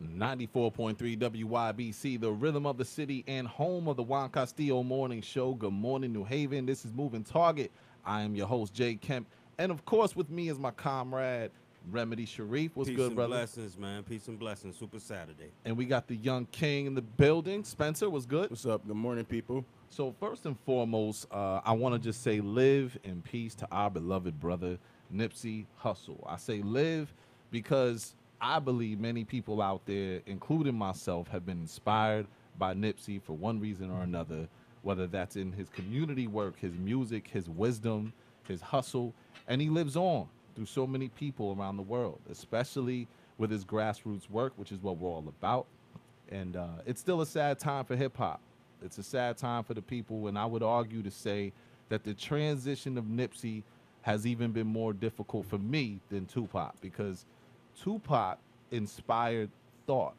94.3 WYBC, the rhythm of the city and home of the Juan Castillo Morning Show. Good morning, New Haven. This is Moving Target. I am your host, Jay Kemp. And of course, with me is my comrade, Remedy Sharif. What's Peace good, and brother? blessings, man. Peace and blessings. Super Saturday. And we got the young king in the building. Spencer, what's good? What's up? Good morning, people. So first and foremost, I want to just say live in peace to our beloved brother, Nipsey Hussle. I say live because I believe many people out there, including myself, have been inspired by Nipsey for one reason or another, whether that's in his community work, his music, his wisdom, his hustle, and he lives on through so many people around the world, especially with his grassroots work, which is what we're all about. And it's still a sad time for hip hop. It's a sad time for the people, and I would argue to say that the transition of Nipsey has even been more difficult for me than Tupac, because Tupac inspired thought,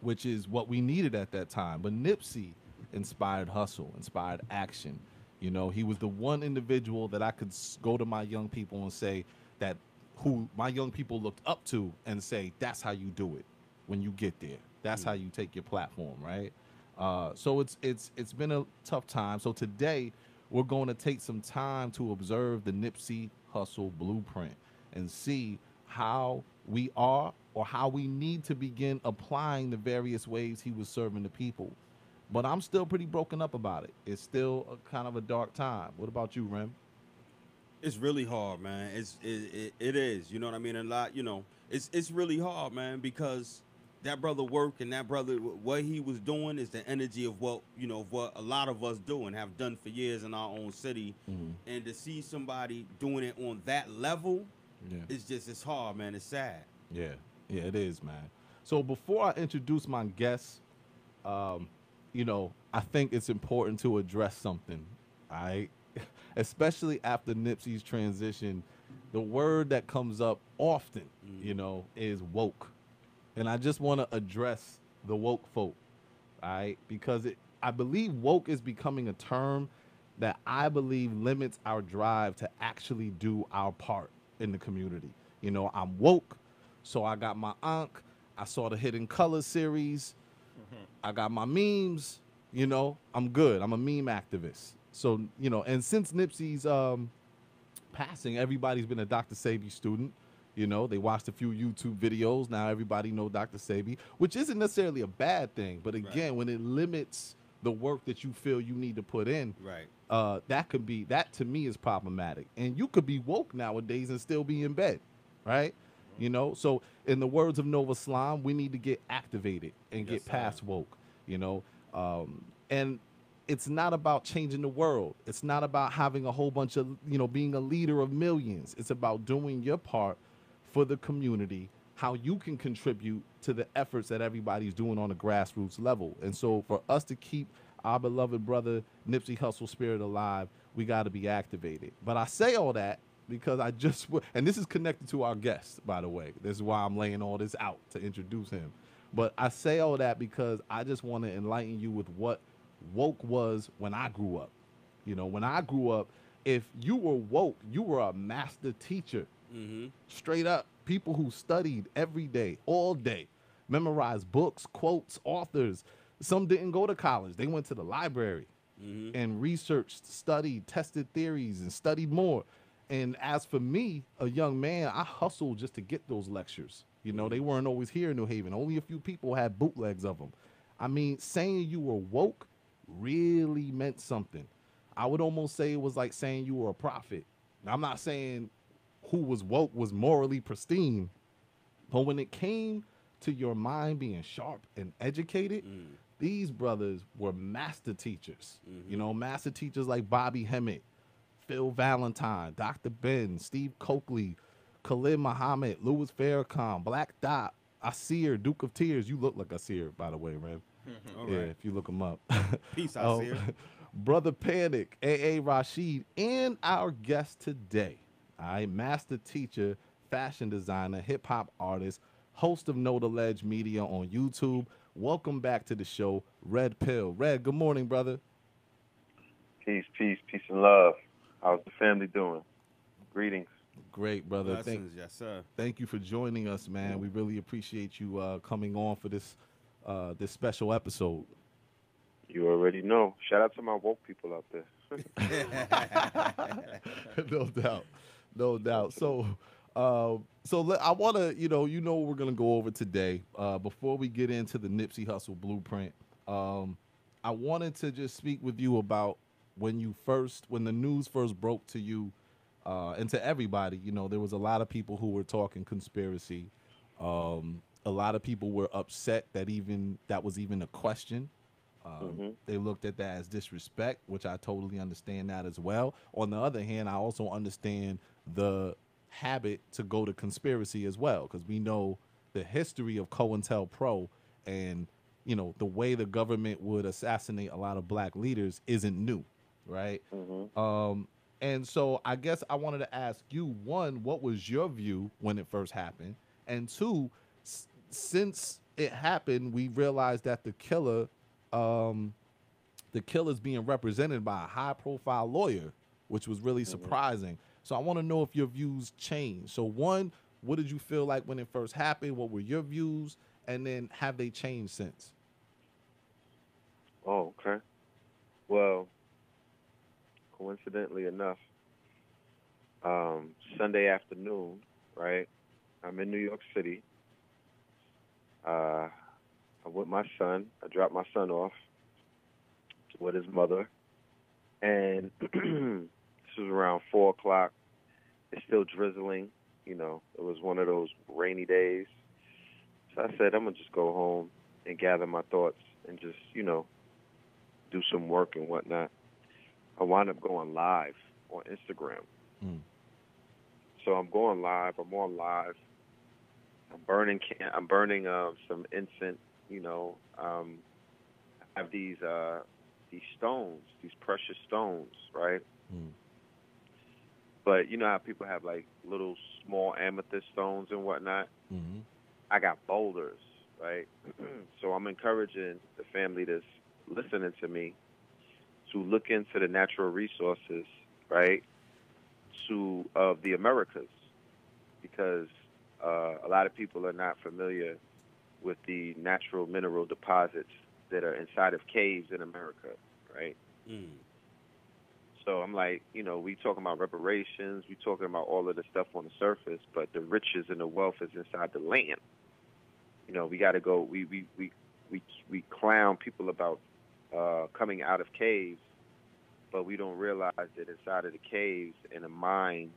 which is what we needed at that time. But Nipsey inspired hustle, inspired action. You know, he was the one individual that I could go to my young people and say that who my young people looked up to and say, that's how you do it when you get there. That's how you take your platform, right? So it's been a tough time. So today we're going to take some time to observe the Nipsey Hussle blueprint and see how we are or how we need to begin applying the various ways he was serving the people. But I'm still pretty broken up about it. It's still a kind of a dark time. What about you, Rem? It's really hard, man. It is. You know what I mean? A lot. It's really hard, man, because that brother work and that brother what he was doing is the energy of what a lot of us do and have done for years in our own city. And to see somebody doing it on that level, it's hard, man. It's sad. Yeah, it is, man. So before I introduce my guests, I think it's important to address something, all right? Especially after Nipsey's transition, the word that comes up often, is woke. And I just want to address the woke folk, all right? Because I believe woke is becoming a term that I believe limits our drive to actually do our part in the community. I'm woke, so I got my Ankh, I saw the Hidden Colors series, I got my memes, I'm good. I'm a meme activist. So, and since Nipsey's passing, everybody's been a Dr. Sebi student. They watched a few YouTube videos. Now everybody know Dr. Sebi, which isn't necessarily a bad thing. But again, when it limits the work that you feel you need to put in, that to me is problematic. And you could be woke nowadays and still be in bed, right? So in the words of Nova Slime, we need to get activated and get past woke, and it's not about changing the world. It's not about having a whole bunch of, being a leader of millions. It's about doing your part for the community, how you can contribute to the efforts that everybody's doing on a grassroots level. And so for us to keep our beloved brother Nipsey Hussle spirit alive, we got to be activated. But I say all that because and this is connected to our guest, by the way. This is why I'm laying all this out to introduce him. But I say all that because I just want to enlighten you with what woke was when I grew up. When I grew up, if you were woke, you were a master teacher. Straight up. People who studied every day, all day, memorized books, quotes, authors. Some didn't go to college. They went to the library and researched, studied, tested theories, and studied more. And as for me, a young man, I hustled just to get those lectures. They weren't always here in New Haven. Only a few people had bootlegs of them. I mean, saying you were woke really meant something. I would almost say it was like saying you were a prophet. Now, I'm not saying who was woke was morally pristine, but when it came to your mind being sharp and educated, these brothers were master teachers. Master teachers like Bobby Hemmett, Phil Valentine, Dr. Ben, Steve Coakley, Khalid Muhammad, Louis Farrakhan, Black Dot, Asir, Duke of Tears. You look like Asir, by the way, man. Yeah, if you look him up. Peace, Asir. Brother Panic, A.A. Rashid, and our guest today, master teacher, fashion designer, hip-hop artist, host of Know the Ledge Media on YouTube. Welcome back to the show, Red Pill. Red, good morning, brother. Peace and love. How's the family doing? Greetings. Great, brother. Blessings, yes, sir. Thank you for joining us, man. We really appreciate you coming on for this special episode. You already know. Shout out to my woke people out there. No doubt, no Shout out doubt. to them. I want to, what we're gonna go over today. Before we get into the Nipsey Hussle blueprint, I wanted to just speak with you about when the news first broke to you, and to everybody. There was a lot of people who were talking conspiracy. A lot of people were upset that was even a question. Hmm. They looked at that as disrespect, which I totally understand that as well. On the other hand, I also understand the habit to go to conspiracy as well, because we know the history of COINTELPRO, and the way the government would assassinate a lot of black leaders isn't new, right? Hmm. And so I guess I wanted to ask you, one, what was your view when it first happened? And two, since it happened, we realized that um, the killer's being represented by a high profile lawyer, which was really Hmm. surprising. So I want to know if your views changed. So one, what did you feel like when it first happened? What were your views? And then have they changed since? Oh, okay. Well, coincidentally enough, Sunday afternoon, right? I'm in New York City. I'm with my son. I dropped my son off with his mother, and this was around 4 o'clock. It's still drizzling. It was one of those rainy days. So I said, I'm gonna just go home and gather my thoughts and just, do some work and whatnot. I wound up going live on Instagram. Mm. So I'm going live. I'm on live. I'm burning some incense. I have these stones, these precious stones, right? Mm. But you know how people have like little small amethyst stones and whatnot. Mm-hmm. I got boulders, right? So I'm encouraging the family that's listening to me to look into the natural resources, right, of the Americas, because a lot of people are not familiar with the natural mineral deposits that are inside of caves in America, right? Mm. So I'm like, we talking about reparations, we talking about all of the stuff on the surface, but the riches and the wealth is inside the land. We got to go. We clown people about coming out of caves, but we don't realize that inside of the caves and the mines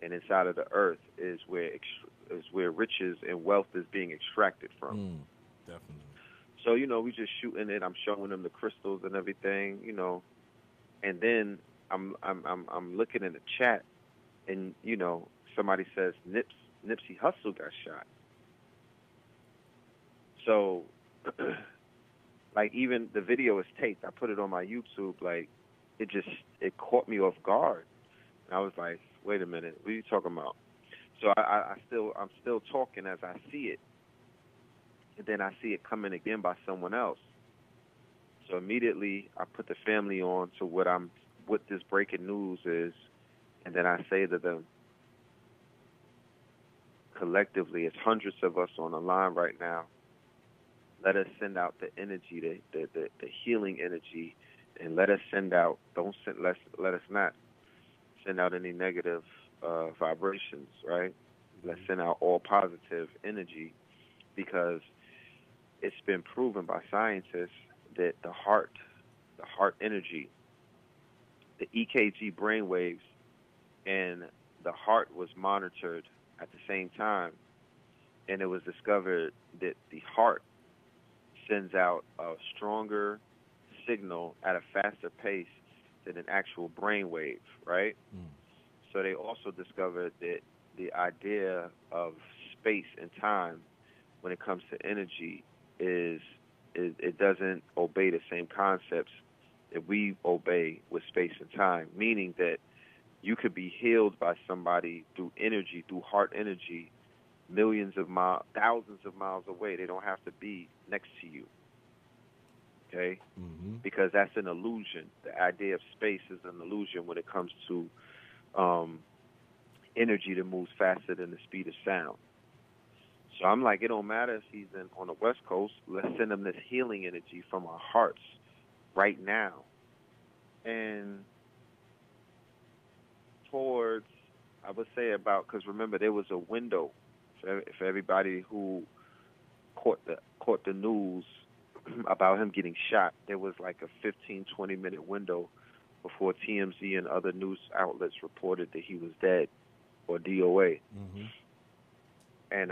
and inside of the earth is where riches and wealth is being extracted from. Mm. Definitely. So we just shooting it. I'm showing them the crystals and everything, and then I'm looking in the chat, and somebody says Nipsey Hussle got shot. So, like, even the video is taped. I put it on my YouTube. Like, it caught me off guard. And I was like, wait a minute, what are you talking about? So I'm still talking as I see it, and then I see it coming again by someone else. So immediately I put the family on to what this breaking news is, and then I say to them, collectively, it's hundreds of us on the line right now. Let us send out the energy, the healing energy, and let us send out. Let us not send out any negative vibrations, right? Let's send out all positive energy, because it's been proven by scientists that the heart energy, the EKG brainwaves, and the heart was monitored at the same time, and it was discovered that the heart sends out a stronger signal at a faster pace than an actual brainwave, right? Mm. So they also discovered that the idea of space and time when it comes to energy is it doesn't obey the same concepts that we obey with space and time, meaning that you could be healed by somebody through energy, through heart energy, millions of miles, thousands of miles away. They don't have to be next to you, okay? Mm-hmm. Because that's an illusion. The idea of space is an illusion when it comes to energy that moves faster than the speed of sound. So I'm like, it don't matter if he's on the West Coast. Let's send him this healing energy from our hearts right now. And towards, I would say about, because remember there was a window for everybody who caught the news about him getting shot. There was like a 15, 20-minute window before TMZ and other news outlets reported that he was dead or DOA. Mm-hmm. And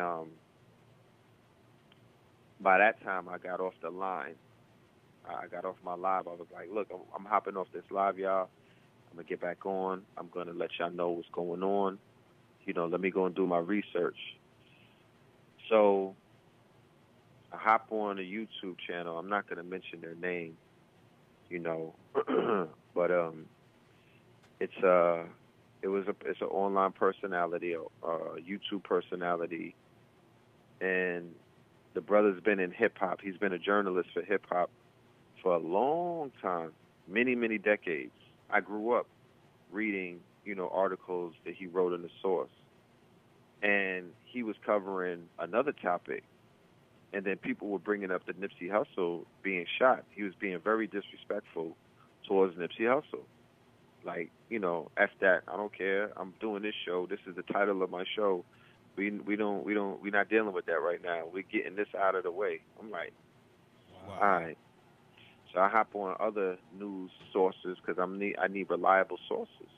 by that time, I got off the line. I got off my live. I was like, look, I'm hopping off this live, y'all. I'm going to get back on. I'm going to let y'all know what's going on. Let me go and do my research. So I hop on a YouTube channel. I'm not going to mention their name, but it's an online personality, a YouTube personality, and the brother's been in hip hop. He's been a journalist for hip hop for a long time, many, many decades. I grew up reading, articles that he wrote in The Source. And he was covering another topic. And then people were bringing up the Nipsey Hussle being shot. He was being very disrespectful towards Nipsey Hussle. Like, F that. I don't care. I'm doing this show. This is the title of my show. We're not dealing with that right now. We're getting this out of the way. I'm like, wow. All right. So I hop on other news sources because I need reliable sources,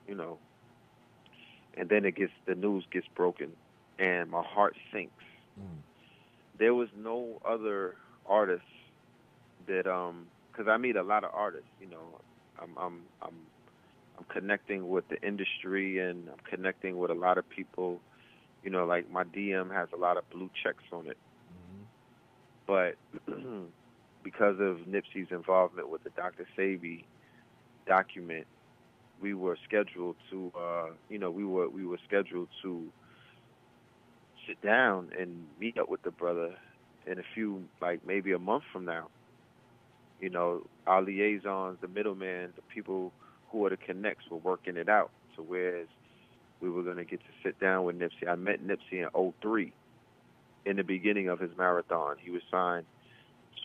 And then the news gets broken, and my heart sinks. Mm. There was no other artists that because I meet a lot of artists, I'm connecting with the industry, and I'm connecting with a lot of people. Like my DM has a lot of blue checks on it. Mm-hmm. But because of Nipsey's involvement with the Dr. Sebi document, we were scheduled to, we were scheduled to sit down and meet up with the brother in a few, like maybe a month from now. Our liaisons, the middleman, the people who are the connects were working it out. So whereas we were going to get to sit down with Nipsey. I met Nipsey in 2003 in the beginning of his marathon. He was signed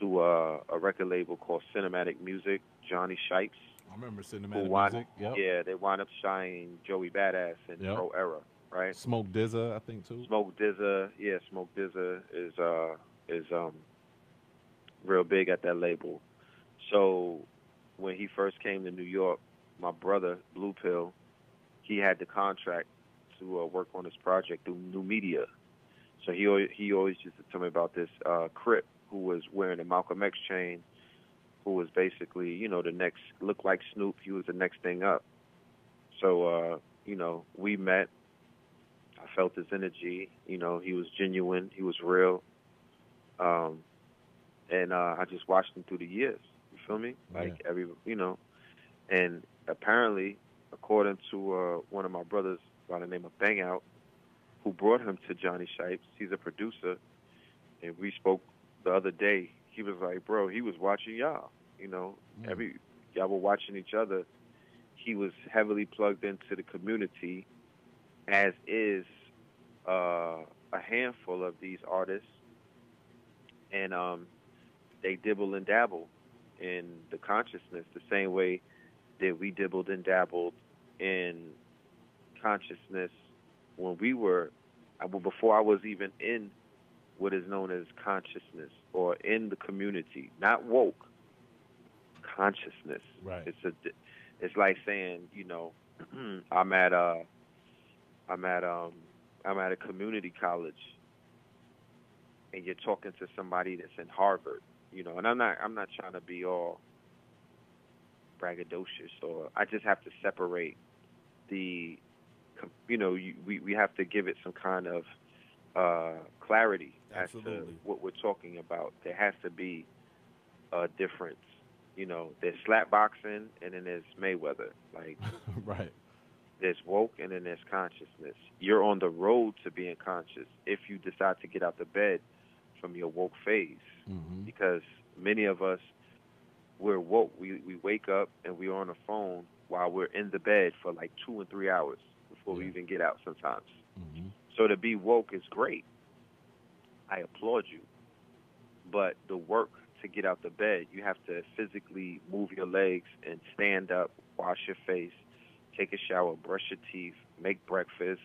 to a record label called Cinematic Music, Johnny Shipes. I remember Cinematic Music. Yep. Yeah, they wound up signing Joey Badass in Pro Era, right? Smoke DZA, I think too. Smoke DZA, yeah, Smoke DZA is real big at that label. So when he first came to New York, my brother Blue Pill, he had the contract to work on this project through New Media. So he always used to tell me about this Crip who was wearing a Malcolm X chain, who was basically, the next, looked like Snoop. He was the next thing up. So, we met. I felt his energy. He was genuine. He was real. And I just watched him through the years. You feel me? Like and apparently, according to one of my brothers by the name of Bang Out, who brought him to Johnny Shipes, he's a producer, and we spoke the other day. He was like, bro, he was watching y'all. Y'all were watching each other. He was heavily plugged into the community, as is a handful of these artists, and they dibble and dabble in the consciousness the same way that we dibbled and dabbled in consciousness when we were, before I was even in what is known as consciousness or in the community, not woke, consciousness. Right. It's like saying, I'm at a community college, and you're talking to somebody that's in Harvard, and I'm not trying to be all braggadocious, or I just have to separate the, we have to give it some kind of clarity. Absolutely. As to what we're talking about. There has to be a difference. There's slap boxing, and then there's Mayweather. Like, right. There's woke, and then there's consciousness. You're on the road to being conscious if you decide to get out the bed from your woke phase. Mm-hmm. Because many of us, we're woke. We wake up and we're on the phone while we're in the bed for like 2 and 3 hours before before we Yeah. even get out sometimes. Mm-hmm. So to be woke is great. I applaud you. But the work to get out the bed, you have to physically move your legs and stand up, wash your face, take a shower, brush your teeth, make breakfast.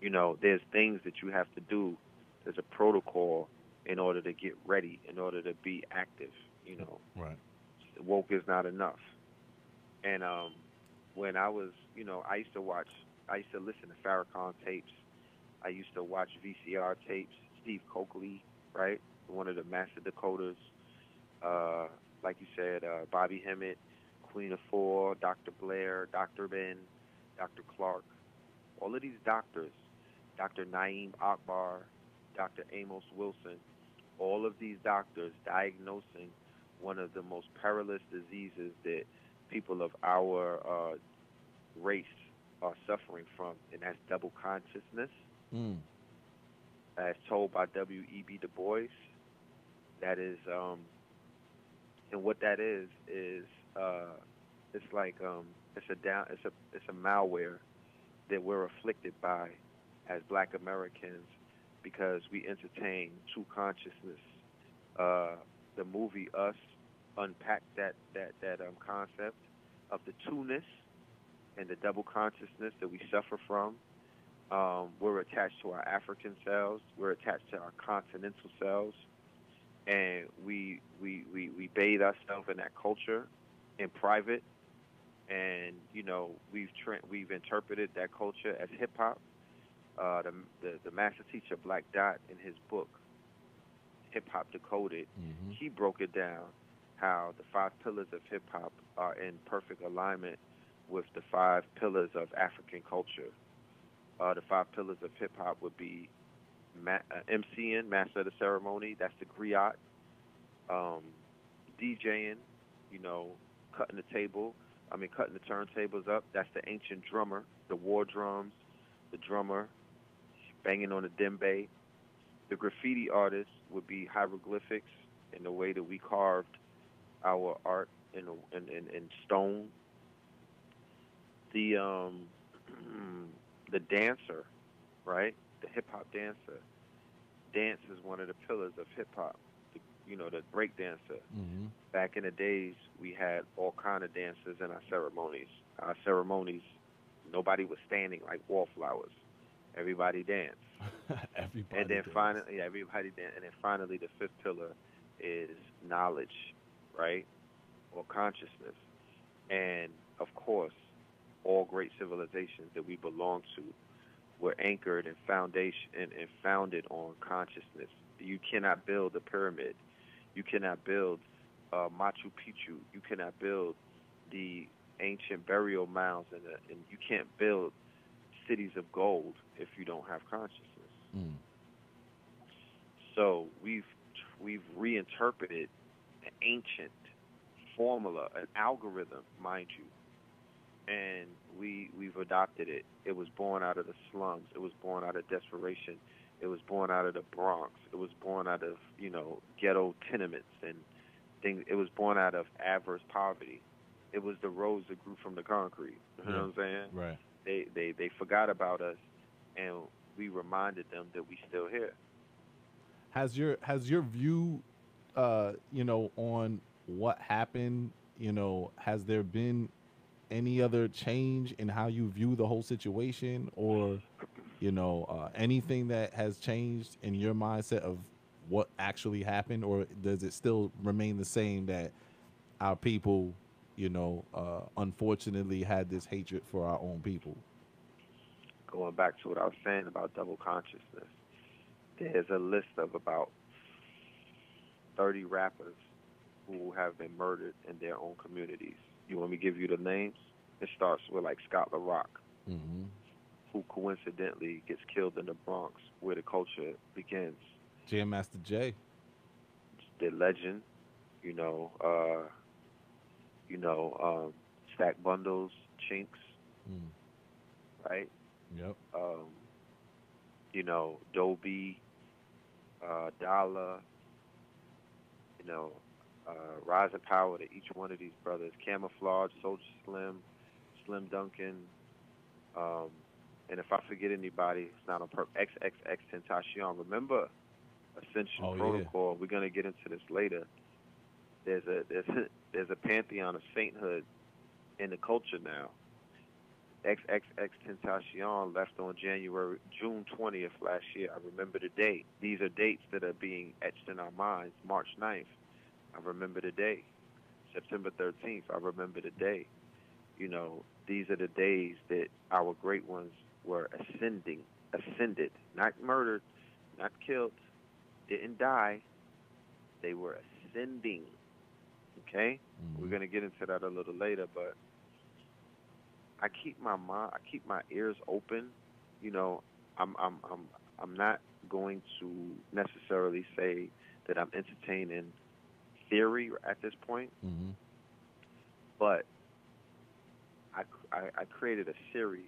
You know, there's things that you have to do. There's a protocol in order to get ready, in order to be active. You know, Right. woke is not enough. And when I was, I used to listen to Farrakhan tapes. I used to watch VCR tapes, Steve Coakley, right? One of the master decoders. Like you said, Bobby Hemmett, Queen of Four, Dr. Blair, Dr. Ben, Dr. Clark. All of these doctors, Dr. Naeem Akbar, Dr. Amos Wilson, all of these doctors diagnosing one of the most perilous diseases that people of our race are suffering from, and that's double consciousness, Mm. as told by W.E.B. Du Bois. That is, and what that is, it's like it's a malware that we're afflicted by as Black Americans because we entertain two consciousness. The movie Us unpacked that concept of the two-ness and the double consciousness that we suffer from. We're attached to our African selves. We're attached to our continental selves, and we bathe ourselves in that culture in private. And we've interpreted that culture as hip hop. The master teacher Black Dot in his book Hip Hop Decoded, Mm-hmm. he broke it down how the 5 pillars of hip hop are in perfect alignment with the 5 pillars of African culture. The 5 pillars of hip hop would be MCing, master of the ceremony. That's the griot. DJing, cutting the turntables up. That's the ancient drummer, the war drums, the drummer banging on the djembe. The graffiti artist would be hieroglyphics in the way that we carved our art in stone. The the dancer, right? The hip hop dancer. Dance is one of the pillars of hip hop. The break dancer. Mm-hmm. Back in the days, we had all kind of dances in our ceremonies. Our ceremonies, nobody was standing like wallflowers. Everybody danced. Everybody. And then does. finally, everybody danced. And then finally, the 5th pillar is knowledge, right? Or consciousness. And of course, all great civilizations that we belong to were anchored and founded on consciousness. You cannot build a pyramid. You cannot build Machu Picchu. You cannot build the ancient burial mounds, and you can't build cities of gold if you don't have consciousness. Mm. So we've reinterpreted an ancient formula, an algorithm, mind you, and we've adopted it. It was born out of the slums. It was born out of desperation. It was born out of the Bronx. It was born out of ghetto tenements and things. It was born out of adverse poverty. It was the rose that grew from the concrete. You know what I'm saying? Right. They forgot about us, and we reminded them that we still here. Has your view, on what happened, has there been any other change in how you view the whole situation, or anything that has changed in your mindset of what actually happened, or does it still remain the same that our people, unfortunately had this hatred for our own people? Going back to what I was saying about double consciousness, there's a list of about 30 rappers who have been murdered in their own communities. You want me to give you the names? It starts with like Scott LaRock, Mm-hmm. who coincidentally gets killed in the Bronx, where the culture begins. Jam Master Jay. The legend, Stack Bundles, Chinks, Mm. right? Yep. Dobie, Dollar, Rise and Power to each one of these brothers. Camouflage, Soldier Slim, Slim Duncan, And if I forget anybody, it's not on purpose. XXX Tentacion. Remember Ascension Oh, yeah. Protocol? We're gonna get into this later. There's a pantheon of sainthood in the culture now. XXX Tentacion left on June 20th last year. I remember the date. These are dates that are being etched in our minds. March 9th, I remember the day. September 13th, I remember the day. You know, these are the days that our great ones were ascended, not murdered, not killed, didn't die. They were ascending. Okay? Mm-hmm. We're going to get into that a little later, but I keep my ears open. You know, I'm not going to necessarily say that I'm entertaining theory at this point, Mm-hmm. but I created a series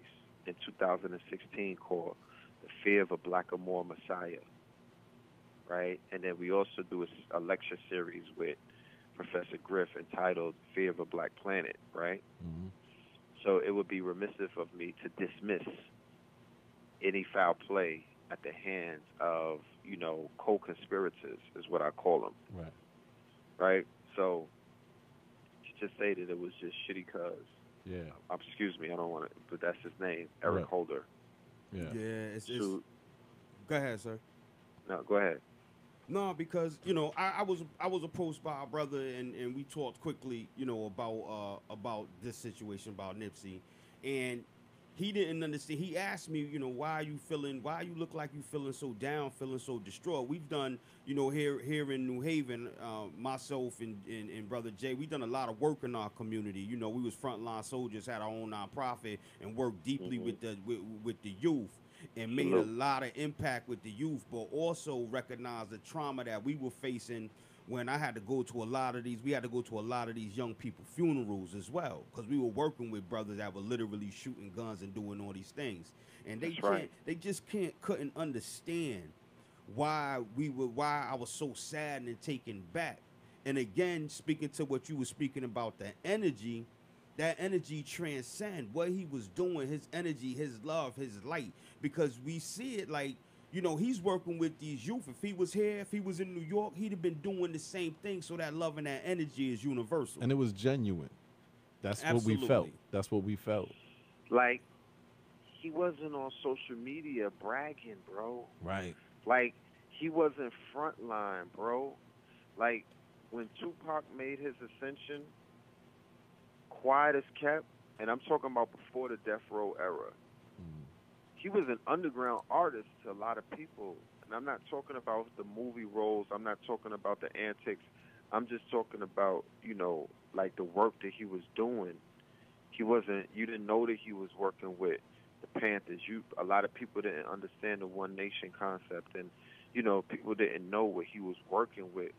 in 2016 called "The Fear of a Black Amor Messiah," right? And then we also do a lecture series with Professor Griff entitled "Fear of a Black Planet," right? Mm-hmm. So it would be remissive of me to dismiss any foul play at the hands of, you know, co-conspirators is what I call them. Right. Right? So to just say that it was just shitty cuz. Yeah. Excuse me, I don't want to, but that's his name, Eric Right. Holder. Yeah, it's So, go ahead, sir. no, go ahead. No, because you know I was approached by a brother and we talked quickly, you know, about this situation about Nipsey, and he didn't understand. He asked me, you know, why you look like you feeling so down, feeling so distraught. We've done, you know, here in New Haven, myself and brother Jay, we've done a lot of work in our community. You know, we was frontline soldiers, had our own nonprofit, and worked deeply with the youth. And made a lot of impact with the youth, but also recognized the trauma that we were facing when I had to go to a lot of these. We had to go to a lot of these young people funerals as well, because we were working with brothers that were literally shooting guns and doing all these things, and they just couldn't understand why I was so sad and taken back. And again, speaking to what you were speaking about, the energy. That energy transcend what he was doing, his energy, his love, his light, because we see it like, you know, he's working with these youth. If he was here, if he was in New York, he'd have been doing the same thing. So that love and that energy is universal. And it was genuine. That's Absolutely. what we felt. That's what we felt. Like, he wasn't on social media bragging, bro. Right. Like, he wasn't frontline, bro. Like, when Tupac made his ascension, quiet as kept, and I'm talking about before the Death Row era. He was an underground artist to a lot of people, and I'm not talking about the movie roles. I'm not talking about the antics. I'm just talking about, you know, like the work that he was doing. You didn't know that he was working with the Panthers. A lot of people didn't understand the One Nation concept, and, you know, people didn't know what he was working with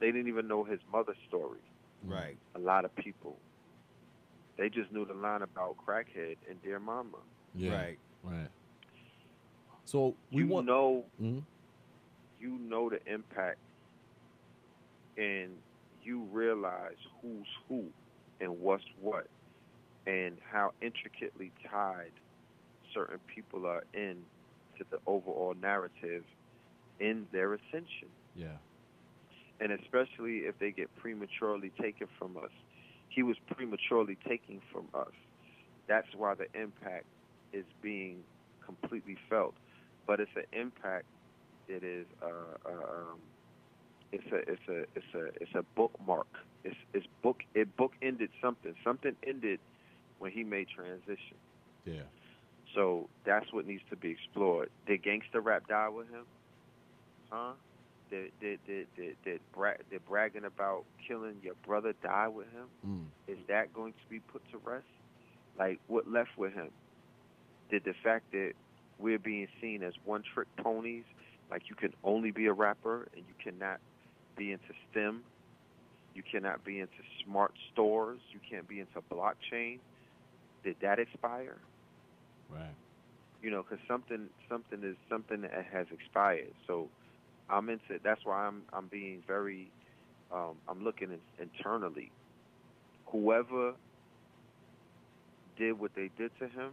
they didn't even know his mother's story. Right. A lot of people. They just knew the line about crackhead and Dear Mama. Yeah. Right. Right. So you know the impact, and you realize who's who and what's what, and how intricately tied certain people are in to the overall narrative in their ascension. Yeah. And especially if they get prematurely taken from us. He was prematurely taken from us. That's why the impact is being completely felt. But it's an impact that is it's a bookmark. It bookended something. Something ended when he made transition. Yeah. So that's what needs to be explored. Did gangster rap die with him? Huh? Did bragging about killing your brother die with him? Is that going to be put to rest? Like, what left with him? Did the fact that we're being seen as one-trick ponies, like you can only be a rapper and you cannot be into STEM, you cannot be into smart stores, you can't be into blockchain, did that expire? Right. You know, because something that has expired. So I'm into. That's why I'm being very. I'm looking internally. Whoever did what they did to him,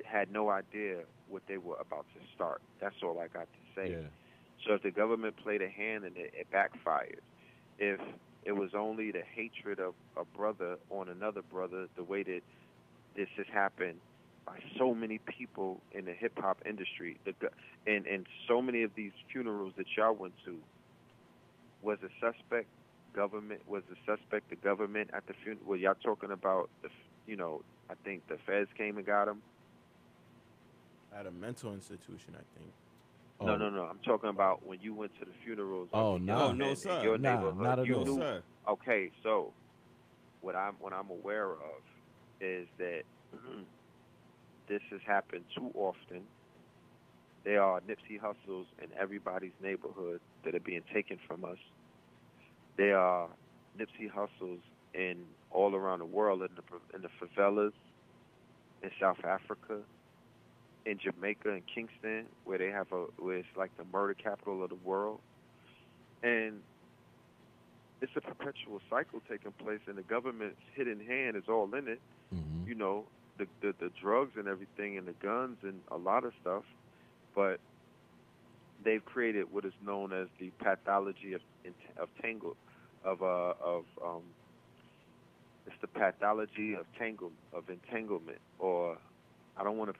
had no idea what they were about to start. That's all I got to say. Yeah. So if the government played a hand in it, it backfired. If it was only the hatred of a brother on another brother, the way that this has happened by so many people in the hip hop industry, and so many of these funerals that y'all went to, was the suspect the government at the funeral? Well, y'all talking about I think the feds came and got him. At a mental institution, I think. No, Oh. no. I'm talking about when you went to the funerals. Oh, of the nah. young Oh, no, men sir. in your Nah, neighborhood. not at You all. knew. Sir. Okay, so what I'm aware of is that this has happened too often. There are Nipsey Hussles in everybody's neighborhood that are being taken from us. There are Nipsey Hussles in all around the world, in the favelas, in South Africa, in Jamaica and Kingston, where it's like the murder capital of the world, and it's a perpetual cycle taking place, and the government's hidden hand is all in it. Mm-hmm. The drugs and everything, and the guns and a lot of stuff, but they've created what is known as the pathology of it's the pathology of entanglement, or I don't want to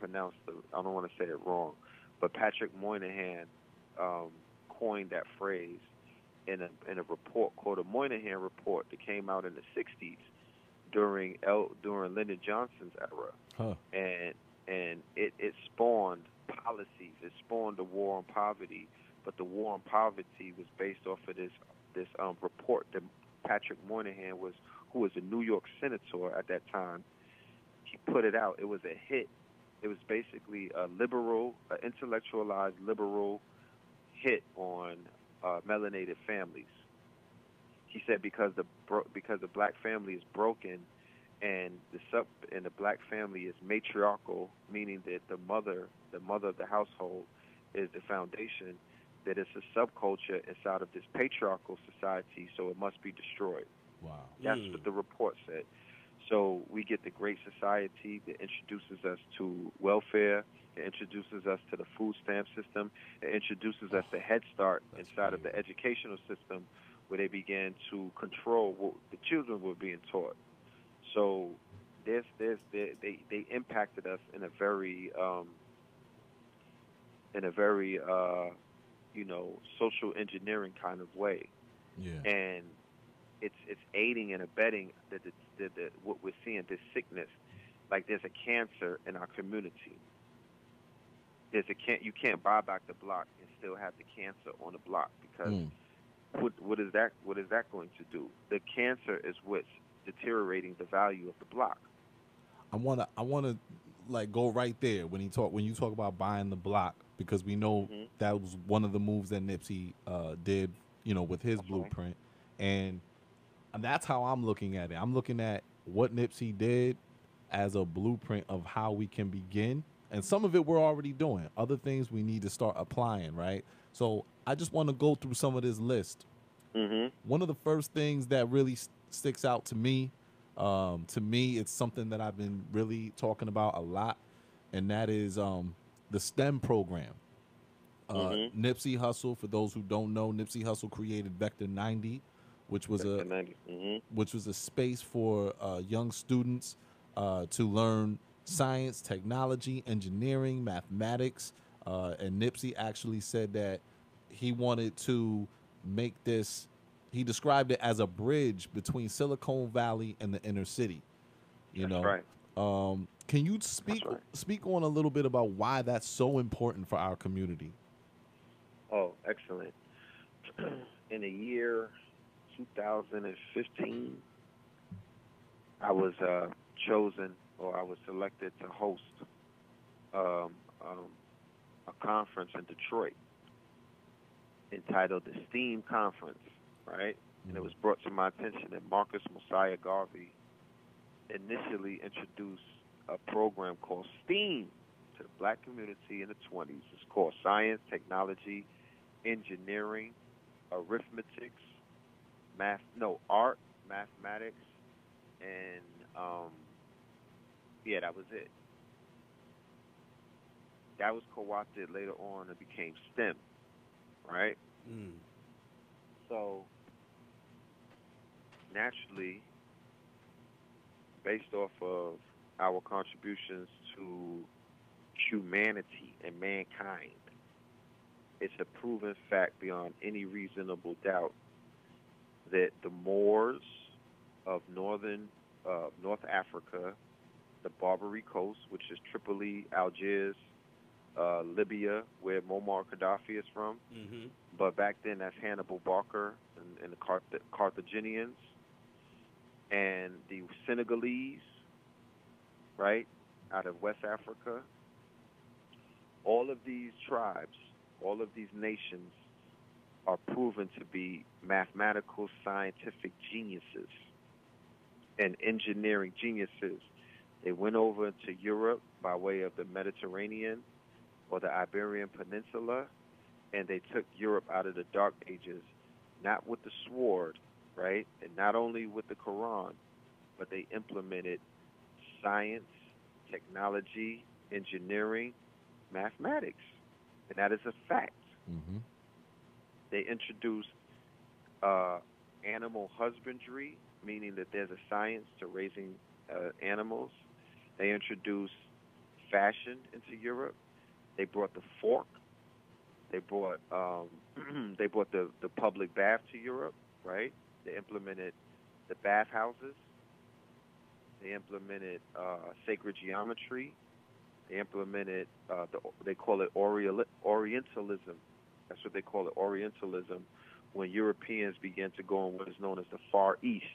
say it wrong, but Patrick Moynihan coined that phrase in a report called the Moynihan Report that came out in the 60s during Lyndon Johnson's era. Huh. And it spawned policies. It spawned the war on poverty, but the war on poverty was based off of this report that Patrick Moynihan who was a New York senator at that time. He put it out. It was a hit. It was basically an intellectualized liberal hit on melanated families. He said because the black family is broken, and the black family is matriarchal, meaning that the mother of the household is the foundation, that it's a subculture inside of this patriarchal society, so it must be destroyed. Wow. That's what the report said. So we get the Great Society that introduces us to welfare, it introduces us to the food stamp system, it introduces us to Head Start inside of the educational system, where they began to control what the children were being taught. So they impacted us in a very social engineering kind of way. Yeah. And it's aiding and abetting that what we're seeing, this sickness. Like there's a cancer in our community. You can't buy back the block and still have the cancer on the block, because what is that going to do? The cancer is what's deteriorating the value of the block. I wanna like go right there when you talk about buying the block, because we know that was one of the moves that Nipsey did, with his blueprint, and that's how I'm looking at it. I'm looking at what Nipsey did as a blueprint of how we can begin, and some of it we're already doing. Other things we need to start applying, right? So I just want to go through some of this list. One of the first things that really sticks out to me, it's something that I've been really talking about a lot, and that is the STEM program. Nipsey Hussle, for those who don't know, Nipsey Hussle created Vector 90, which was a space for young students to learn science, technology, engineering, mathematics, and Nipsey actually said that he wanted to make this. He described it as a bridge between Silicon Valley and the inner city. That's right. Can you speak on a little bit about why that's so important for our community? Oh, excellent. In the year 2015, I was chosen, or I was selected to host a conference in Detroit entitled the STEAM Conference, right? And it was brought to my attention that Marcus Mosiah Garvey initially introduced a program called STEAM to the black community in the 20s. It's called Science, Technology, Engineering, Arithmetics, Art, Mathematics, and that was it. that was co-opted later on and became STEM, right? Mm. So naturally, based off of our contributions to humanity and mankind, it's a proven fact beyond any reasonable doubt that the Moors of North Africa, the Barbary Coast, which is Tripoli, Algiers, Libya, where Muammar Gaddafi is from, Mm-hmm. but back then that's Hannibal Barca and the Carthaginians, and the Senegalese, right, out of West Africa. All of these tribes, all of these nations are proven to be mathematical, scientific geniuses and engineering geniuses. They went over to Europe by way of the Mediterranean or the Iberian Peninsula, and they took Europe out of the Dark Ages, not with the sword, right, and not only with the Quran, but they implemented science, technology, engineering, mathematics, and that is a fact. Mm-hmm. They introduced animal husbandry, meaning that there's a science to raising animals. They introduced fashion into Europe. They brought the fork. They brought the public bath to Europe, right? They implemented the bathhouses. They implemented sacred geometry. They implemented they call it Orientalism. That's what they call it, Orientalism. When Europeans began to go in what is known as the Far East,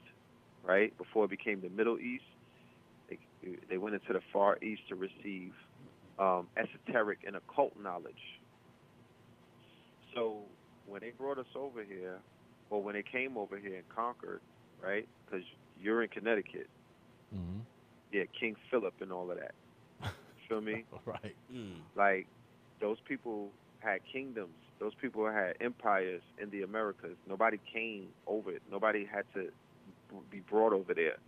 right? Before it became the Middle East, they went into the Far East to receive esoteric and occult knowledge. So when they brought us over here, or when they came over here and conquered, right? Because you're in Connecticut. Mm-hmm. Yeah, King Philip and all of that. Feel me? Right. Mm. Like, those people had kingdoms. Those people had empires in the Americas. Nobody came over it. Nobody had to be brought over there.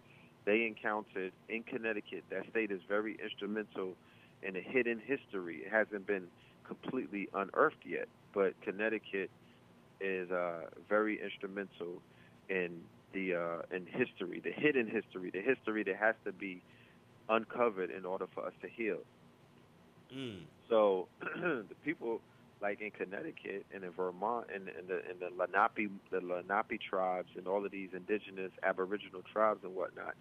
They encountered in Connecticut. That state is very instrumental in a hidden history. It hasn't been completely unearthed yet, but Connecticut is very instrumental in the in history, the hidden history, the history that has to be uncovered in order for us to heal. Mm. So the people like in Connecticut and in Vermont and the Lenape tribes and all of these indigenous Aboriginal tribes and whatnot,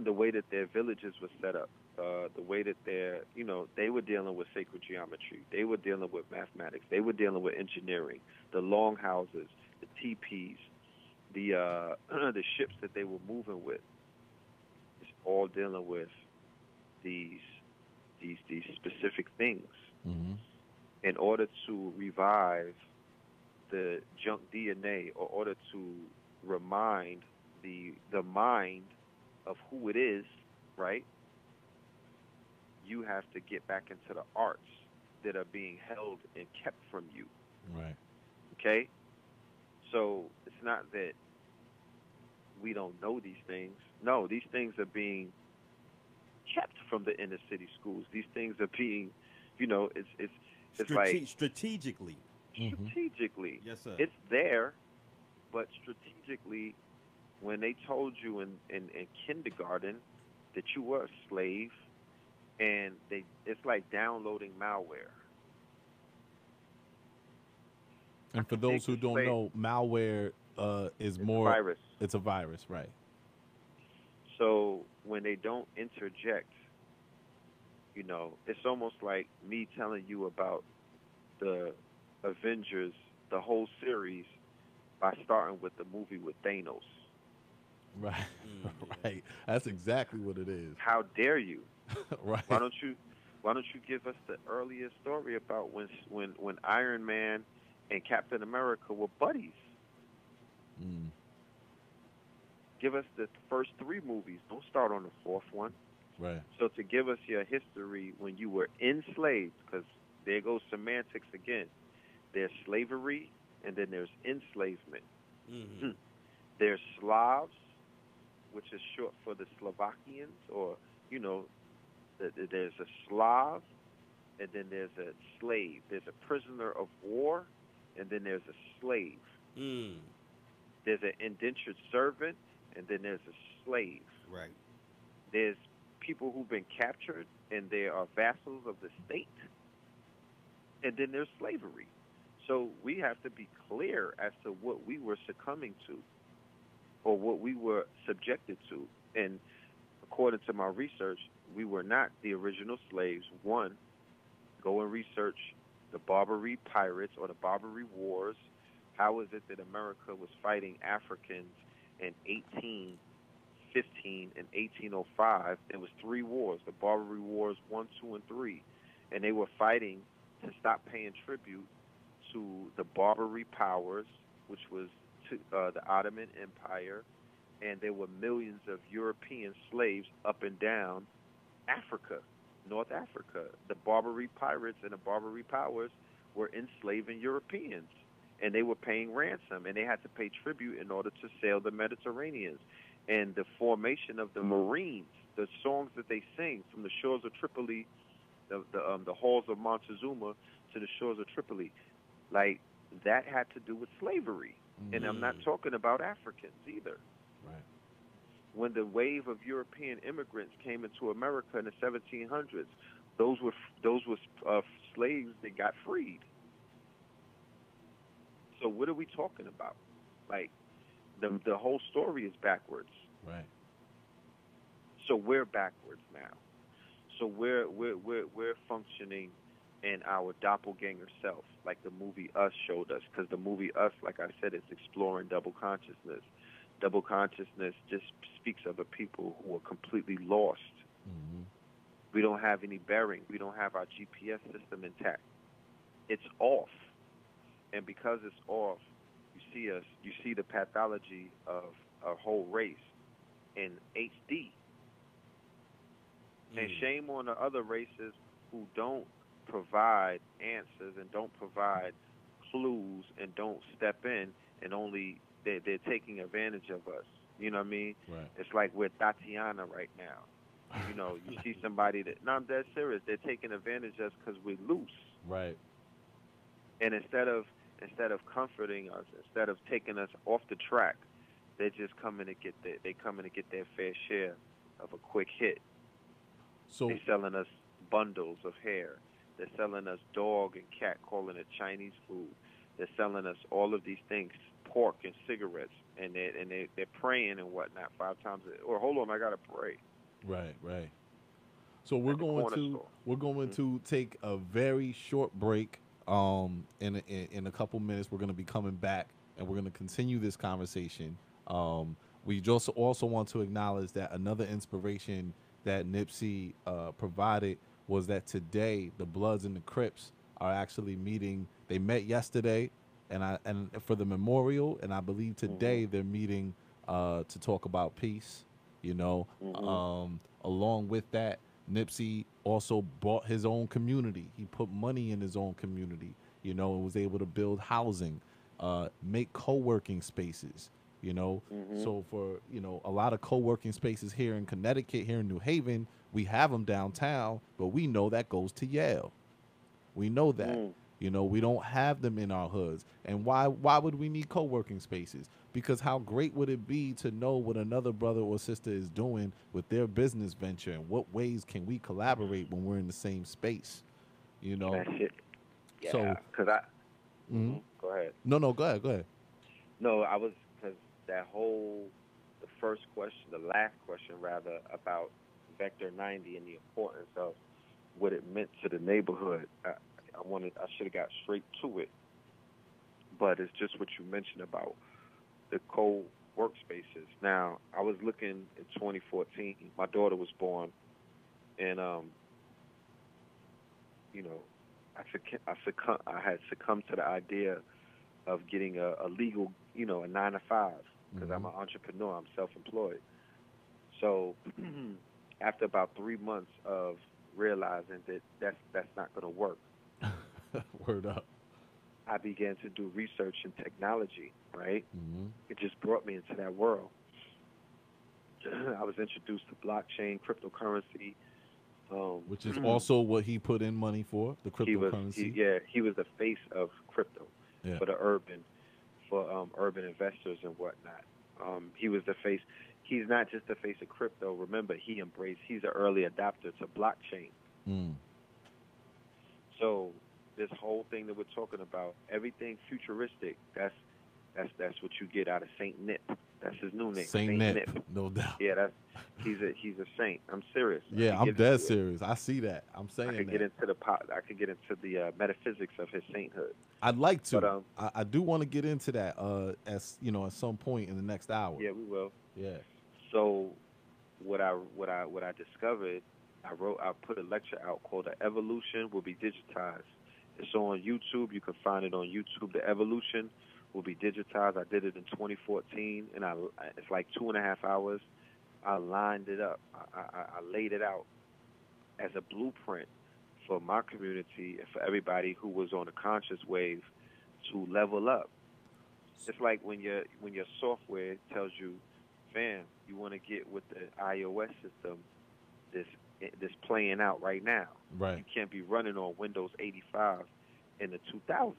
the way that their villages were set up, the way that they were dealing with sacred geometry, they were dealing with mathematics, they were dealing with engineering, the longhouses, the teepees, the the ships that they were moving with. It's all dealing with these specific things. Mm-hmm. In order to revive the junk DNA, or order to remind the mind of who it is, right? You have to get back into the arts that are being held and kept from you. Right. Okay? So it's not that we don't know these things. No, these things are being kept from the inner city schools. These things are being, it's like Strategically. Mm-hmm. strategically. Yes, sir. It's there, but strategically, when they told you in kindergarten that you were a slave, and it's like downloading malware. And for those who don't know, malware is more a virus. It's a virus, right? So when they don't interject, it's almost like me telling you about the Avengers, the whole series, by starting with the movie with Thanos. Right. Mm, yeah. Right. That's exactly what it is. How dare you? Right. Why don't you give us the earliest story about when Iron Man and Captain America were buddies? Mm. Give us the first 3 movies. Don't start on the 4th one. Right. So to give us your history when you were enslaved, because there goes semantics again. There's slavery, and then there's enslavement. Mm-hmm. There's Slavs, which is short for the Slovakians, or there's a Slav, and then there's a slave. There's a prisoner of war, and then there's a slave. Mm. There's an indentured servant, and then there's a slave. Right. There's people who've been captured, and they are vassals of the state, and then there's slavery. So we have to be clear as to what we were succumbing to or what we were subjected to. And according to my research, we were not the original slaves. One, go and research the Barbary Pirates or the Barbary Wars. How is it that America was fighting Africans in 1815 and 1805? There was 3 wars, the Barbary Wars 1, 2, and 3. And they were fighting to stop paying tribute to the Barbary powers, which was the Ottoman Empire, and there were millions of European slaves up and down Africa, North Africa. The Barbary pirates and the Barbary powers were enslaving Europeans, and they were paying ransom, and they had to pay tribute in order to sail the Mediterranean. And the formation of the Marines, the songs that they sing from the shores of Tripoli, the halls of Montezuma to the shores of Tripoli, like that had to do with slavery. Mm-hmm. And I'm not talking about Africans either. Right. When the wave of European immigrants came into America in the 1700s, those were slaves that got freed. So what are we talking about? Like the whole story is backwards. Right. So we're backwards now. So we're functioning in our doppelganger self, like the movie Us showed us, because the movie Us, like I said, is exploring double consciousness. Double consciousness just speaks of a people who are completely lost. Mm-hmm. We don't have any bearing. We don't have our GPS system intact. It's off. And because it's off, you see the pathology of a whole race in HD. And shame on the other races who don't provide answers and don't provide clues and don't step in, and only they're taking advantage of us. You know what I mean? Right. It's like we're Tatiana right now. You know, you see somebody that, no, I'm dead serious. They're taking advantage of us because we're loose. Right. And instead of comforting us, instead of taking us off the track, they're just coming to get their fair share of a quick hit. So they're selling us bundles of hair. They're selling us dog and cat, calling it Chinese food. They're selling us all of these things, pork and cigarettes, and they're praying and whatnot 5 times. Or hold on, I gotta pray. Right. So we're going to take a very short break. In a couple minutes, we're going to be coming back, and we're going to continue this conversation. We just also want to acknowledge that another inspiration that Nipsey provided was that today the Bloods and the Crips are actually meeting. They met yesterday, and for the memorial, and I believe today they're meeting to talk about peace. You know, along with that, Nipsey also bought his own community. He put money in his own community, you know, and was able to build housing, make co-working spaces, you know. So for, you know, a lot of co-working spaces here in Connecticut, here in New Haven, we have them downtown, but we know that goes to Yale. We know that. You know, we don't have them in our hoods. And why would we need co-working spaces? Because how great would it be to know what another brother or sister is doing with their business venture, and what ways can we collaborate when we're in the same space? You know? That's it. Yeah, so, because go ahead. No, go ahead. No, because the first question, the last question rather, about Vector 90 and the importance of what it meant to the neighborhood. I should have got straight to it, but it's just what you mentioned about the co-workspaces. Now, I was looking in 2014. My daughter was born, and you know, I had succumbed to the idea of getting a legal, you know, a 9-to-5, because I'm an entrepreneur. I'm self-employed. So after about 3 months of realizing that that's not going to work. Word up. I began to do research in technology, right? It just brought me into that world. I was introduced to blockchain, cryptocurrency, which is also what he put in money for, the cryptocurrency. He was the face of crypto for the urban investors and whatnot. He was the face. He's not just the face of crypto. Remember, he's an early adopter to blockchain. So this whole thing that we're talking about, everything futuristic, that's what you get out of Saint Nip. That's his new name. Saint Nip, no doubt. Yeah, he's a saint. I'm serious. Yeah, I'm dead serious. I see that. I'm saying I could get into the metaphysics of his sainthood. I'd like to. But I do want to get into that at some point in the next hour. Yeah, we will. Yeah. So what I discovered, I put a lecture out called "The Evolution Will Be Digitized." It's on YouTube. You can find it on YouTube. The Evolution Will Be Digitized. I did it in 2014, and it's like 2.5 hours. I lined it up. I laid it out as a blueprint for my community and for everybody who was on a conscious wave to level up. It's like when your software tells you, fam, you want to get with the iOS system, this playing out right now. Right. You can't be running on Windows 85 in the 2000s.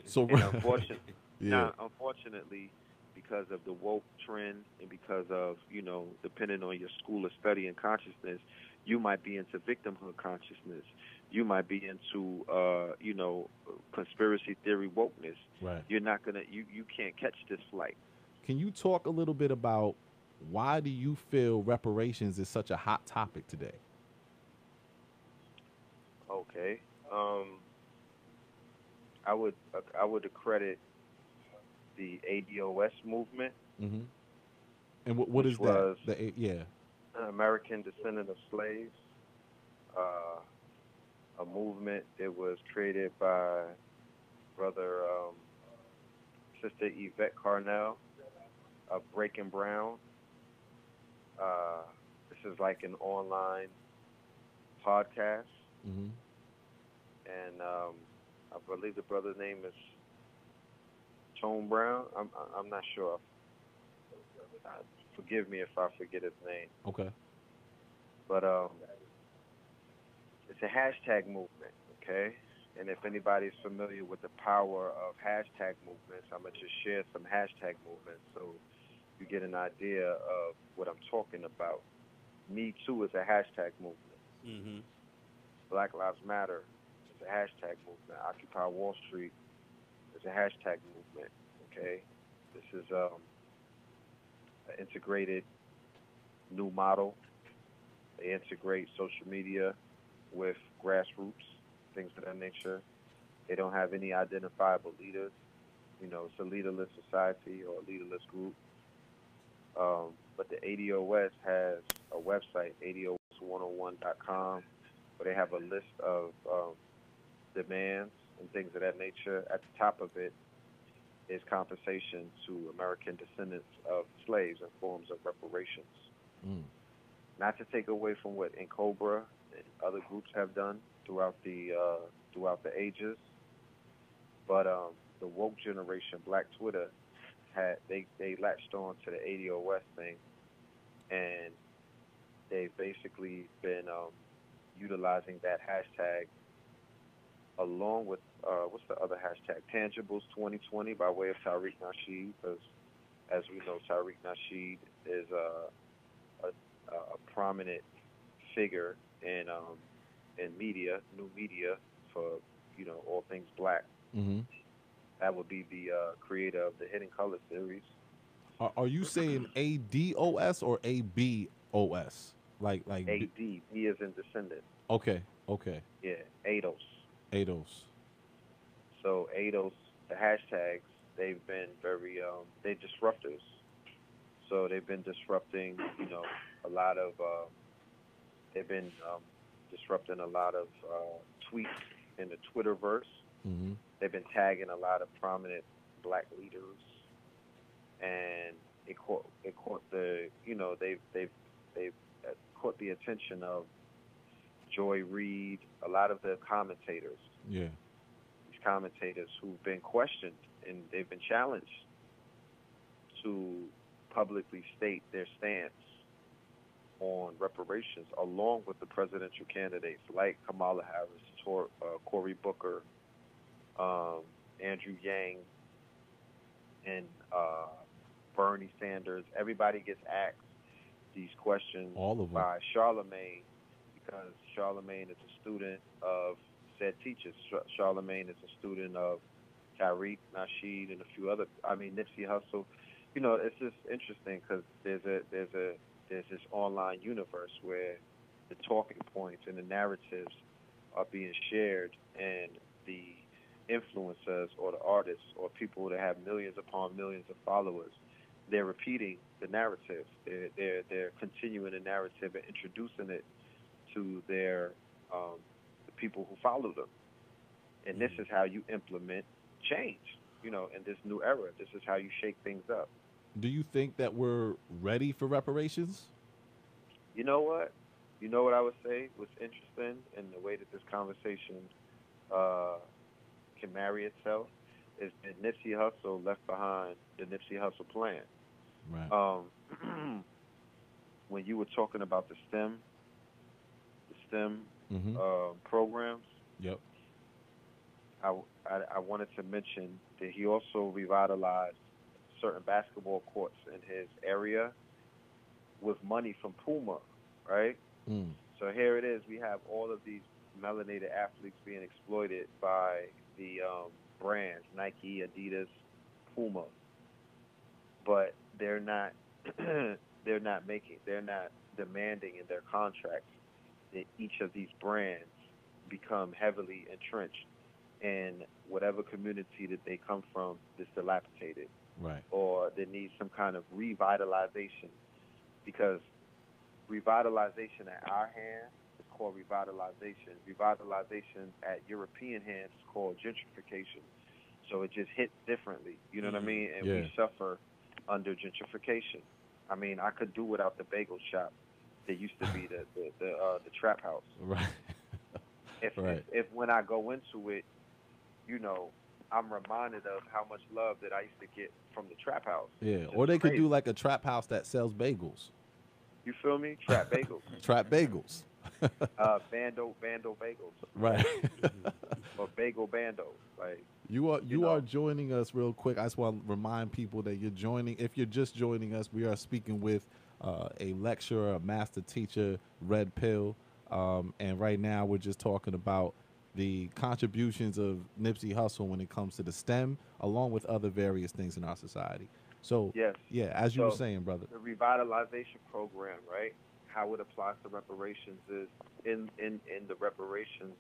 So unfortunately, because of the woke trend and because of, depending on your school of study and consciousness, you might be into victimhood consciousness. You might be into, conspiracy theory wokeness. Right. You're not you can't catch this flight. Can you talk a little bit about why do you feel reparations is such a hot topic today? Okay. I would accredit the ADOS movement. Mm-hmm. And what is that? American Descendant of Slaves, a movement that was created by Sister Yvette Carnell of Breaking Brown. This is like an online podcast. Mm-hmm. And I believe the brother's name is Tone Brown. I'm not sure. Forgive me if I forget his name. Okay. But it's a hashtag movement, okay? And if anybody's familiar with the power of hashtag movements, I'm going to just share some hashtag movements so you get an idea of what I'm talking about. Me Too is a hashtag movement. Mm-hmm. Black Lives Matter is a hashtag movement. Occupy Wall Street is a hashtag movement, okay? This is an integrated new model. They integrate social media with grassroots, things of that nature. They don't have any identifiable leaders. It's a leaderless society or a leaderless group. But the ADOS has a website, ados101.com, where they have a list of demands and things of that nature. At the top of it is compensation to American descendants of slaves in forms of reparations. Not to take away from what Cobra and other groups have done throughout the ages, but the woke generation, Black Twitter, they latched on to the ADOS thing, and they've basically been utilizing that hashtag along with what's the other hashtag? Tangibles 2020 by way of Tariq Nasheed, because as we know, Tariq Nasheed is a prominent figure in media, new media for all things black. Mm-hmm. That would be the creator of the Hidden Color series. Are you saying ADOS or ABOS? Like AD, B is in descendant. Okay. Yeah, ADOS. So ADOS, the hashtags, they've been very they're disruptors. So they've been disrupting, a lot of disrupting a lot of tweets in the Twitterverse. Mm-hmm. They've been tagging a lot of prominent black leaders, and it caught the they've caught the attention of Joy Reid, a lot of the commentators. Yeah. These commentators who've been questioned and they've been challenged to publicly state their stance on reparations, along with the presidential candidates like Kamala Harris, Cory Booker, Andrew Yang, and Bernie Sanders. Everybody gets asked these questions All of them. by Charlemagne, because Charlemagne is a student of said teachers. Charlemagne is a student of Tariq Nasheed and a few other. I mean, Nipsey Hussle. You know, it's just interesting because there's this online universe where the talking points and the narratives are being shared, and the influencers or the artists or people that have millions upon millions of followers, they're repeating the narrative. They're continuing the narrative and introducing it to their the people who follow them. And this is how you implement change, you know, in this new era. This is how you shake things up. Do you think that we're ready for reparations? You know what? You know what I would say was interesting in the way that this conversation can marry itself is that Nipsey Hussle left behind the Nipsey Hussle plan. Right. When you were talking about the STEM Mm-hmm. programs, Yep. I wanted to mention that he also revitalized certain basketball courts in his area with money from Puma, right? Mm. So here it is. We have all of these melanated athletes being exploited by the brands, Nike, Adidas, Puma. But they're not they're not demanding in their contracts that each of these brands become heavily entrenched in whatever community that they come from that's dilapidated, Right. or that needs some kind of revitalization, because revitalization at our hand is called revitalization. Revitalization at European hands is called gentrification. So it just hits differently, you know what I mean? And Yeah. we suffer under gentrification. I mean, I could do without the bagel shop that used to be the trap house. Right. Right. If when I go into it, you know, I'm reminded of how much love that I used to get from the trap house. Yeah. Just Or they could crazy. do like a trap house that sells bagels. You feel me? Trap bagels. Trap bagels. Bando bagels. Right. Or bagel bando. Like, You are You know. joining us real quick. I just want to remind people that you're joining. If you're just joining us, we are speaking with a lecturer, a master teacher, Red Pill, and right now we're just talking about the contributions of Nipsey Hussle when it comes to the STEM, along with other various things in our society. So, Yes. yeah, as you were So, saying, brother. the revitalization program, right? How it applies to reparations is in the reparations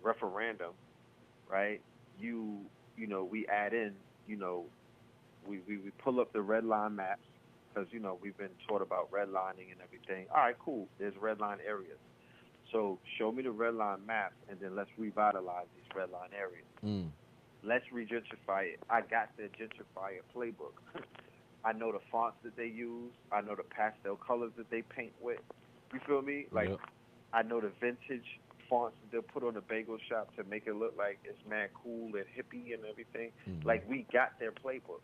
referendum, right? You know, we add in, you know, we pull up the red line maps, because, you know, we've been taught about redlining and everything. All right, cool. There's red line areas. So show me the red line maps, and then let's revitalize these red line areas. Mm. Let's re-gentrify it. I got the gentrifier playbook. I know the fonts that they use. I know the pastel colors that they paint with. You feel me? Like, Yep. I know the vintage fonts that they'll put on the bagel shop to make it look like it's mad cool and hippie and everything. Mhm. Like, we got their playbook.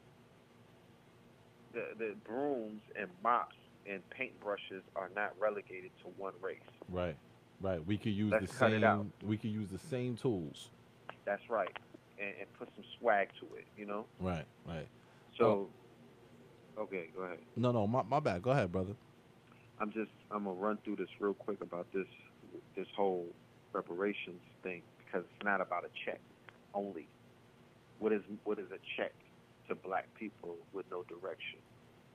The brooms and mops and paintbrushes are not relegated to one race. Right. Right. We could use Let's the cut it out. same. We could use the same tools. That's right. And put some swag to it, you know? Right. Right. So, okay, go ahead. No. My bad. Go ahead, brother. I'm gonna run through this real quick about this whole reparations thing, because it's not about a check only. What is a check to black people with no direction?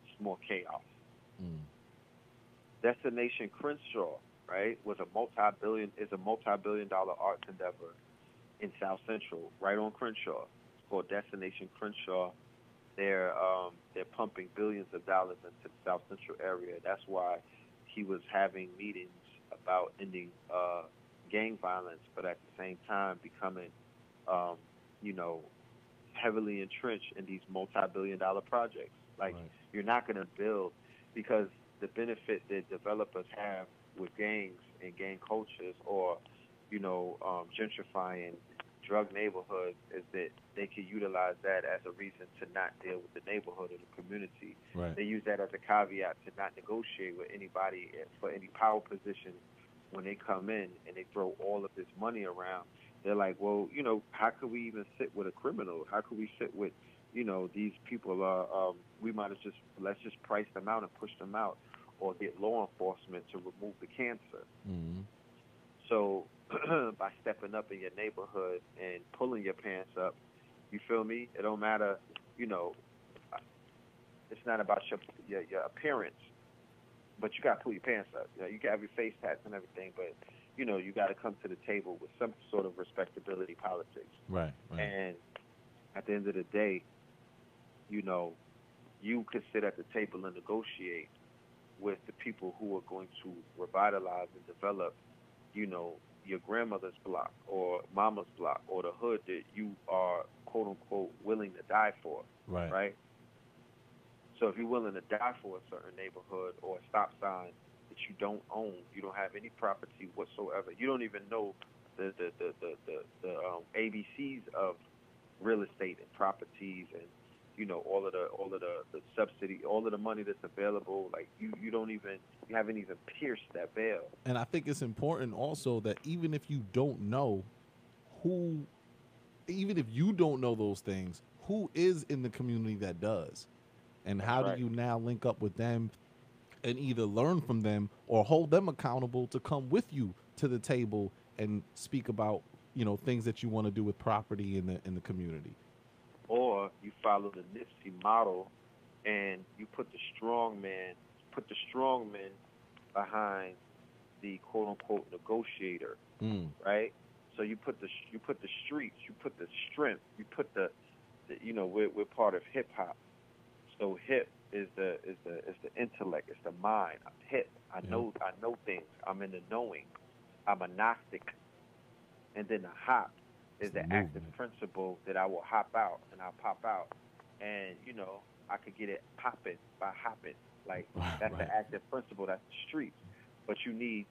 It's more chaos. Mm. Destination Crenshaw, right, is a multi-billion-dollar arts endeavor in South Central, right on Crenshaw. It's called Destination Crenshaw. They're pumping billions of dollars into the South Central area. That's why he was having meetings about ending gang violence, but at the same time becoming, you know, heavily entrenched in these multi-billion-dollar projects. Like, Right. you're not going to build, because the benefit that developers have with gangs and gang cultures, or, you know, gentrifying drug neighborhoods is that they can utilize that as a reason to not deal with the neighborhood or the community. Right. They use that as a caveat to not negotiate with anybody for any power positions when they come in and they throw all of this money around. They're like, well, how could we even sit with a criminal? How could we sit with, these people? We might as let's just price them out and push them out, or get law enforcement to remove the cancer. Mm-hmm. So by stepping up in your neighborhood and pulling your pants up, you feel me? It don't matter, it's not about your appearance, but you got to pull your pants up. You can have your face tats and everything, but, you got to come to the table with some sort of respectability politics. Right. And at the end of the day, you could sit at the table and negotiate with the people who are going to revitalize and develop, your grandmother's block or mama's block or the hood that you are, quote unquote, willing to die for. Right? So if you're willing to die for a certain neighborhood or a stop sign that you don't own, you don't have any property whatsoever, you don't even know the ABCs of real estate and properties and all of the subsidy, all of the money that's available, like you haven't even pierced that veil. And I think it's important also that even if you don't know those things, who is in the community that does? And how do you now link up with them and either learn from them or hold them accountable to come with you to the table and speak about, things that you want to do with property in the community? Or you follow the Nipsey model and you put the strongman behind the quote unquote negotiator, right? So you put the streets, you put the strength, you put the we're part of hip hop. So hip is the intellect, it's the mind. I'm hip. I know things. I'm in the knowing. I'm a Gnostic. And then the hop is the active principle that I will hop out and I'll pop out. And, I could get it popping by hopping. Like that's the active principle, that's the streets. But you need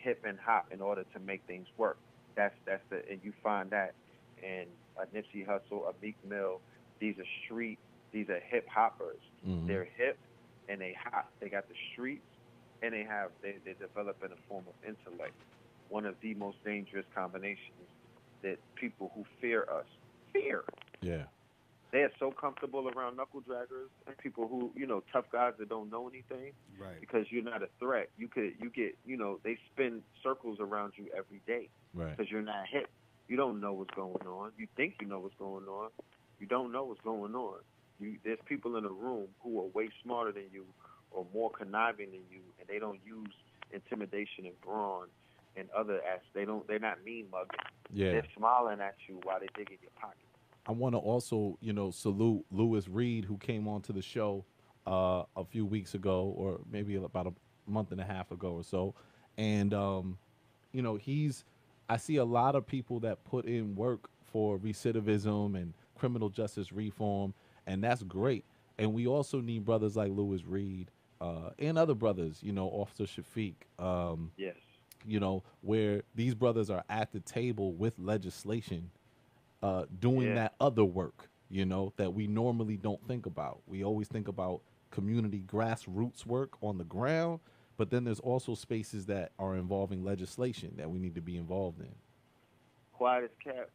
hip and hop in order to make things work. And you find that in a Nipsey Hussle, a Meek Mill. These are hip hoppers. Mm-hmm. They're hip and they hop. They got the streets and they develop in a form of intellect. One of the most dangerous combinations that people who fear us fear. Yeah. They're so comfortable around knuckle draggers and people who, tough guys that don't know anything. Right. Because you're not a threat. You get, they spin circles around you every day. Right. Because you're not hip. You don't know what's going on. You think you know what's going on. You don't know what's going on. There's people in the room who are way smarter than you or more conniving than you, and they don't use intimidation and brawn and other acts. They're not mean mugging. Yeah. They're smiling at you while they dig in your pocket. I want to also, salute Lewis Reed, who came onto the show a few weeks ago, or maybe about a month and a half ago or so. And, I see a lot of people that put in work for recidivism and criminal justice reform, and that's great. And we also need brothers like Lewis Reed and other brothers, Officer Shafiq. Yes. Where these brothers are at the table with legislation, doing that other work, that we normally don't think about. We always think about community grassroots work on the ground, but then there's also spaces that are involving legislation that we need to be involved in. Quiet as kept.